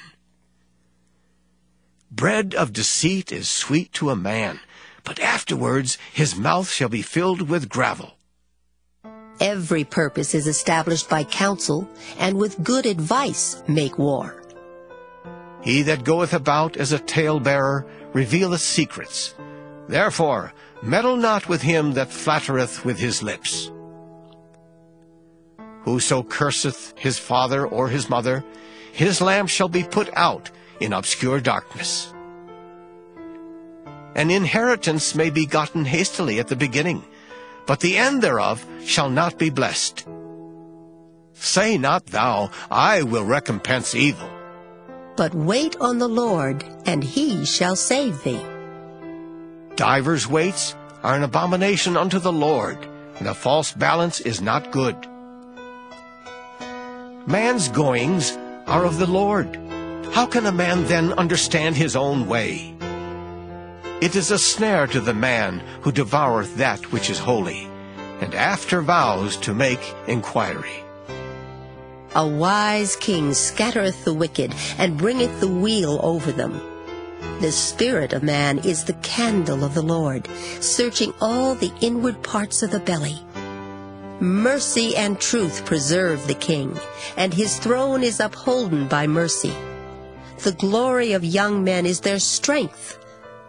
S7: Bread of deceit is sweet to a man, but afterwards his mouth shall be filled with gravel.
S11: Every purpose is established by counsel, and with good advice make war.
S7: He that goeth about as a talebearer revealeth secrets. Therefore meddle not with him that flattereth with his lips. Whoso curseth his father or his mother, his lamp shall be put out in obscure darkness. An inheritance may be gotten hastily at the beginning, but the end thereof shall not be blessed. Say not thou, I will recompense evil.
S11: But wait on the Lord, and he shall save thee.
S7: Divers weights are an abomination unto the Lord, and a false balance is not good. Man's goings are of the Lord. How can a man then understand his own way? It is a snare to the man who devoureth that which is holy, and after vows to make inquiry.
S11: A wise king scattereth the wicked, and bringeth the weal over them. The spirit of man is the candle of the Lord, searching all the inward parts of the belly. Mercy and truth preserve the king, and his throne is upholden by mercy. The glory of young men is their strength,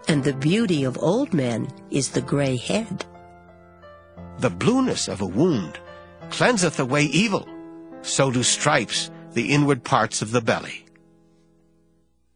S11: and the beauty of old men is the gray head.
S7: The blueness of a wound cleanseth away evil, so do stripes the inward parts of the belly.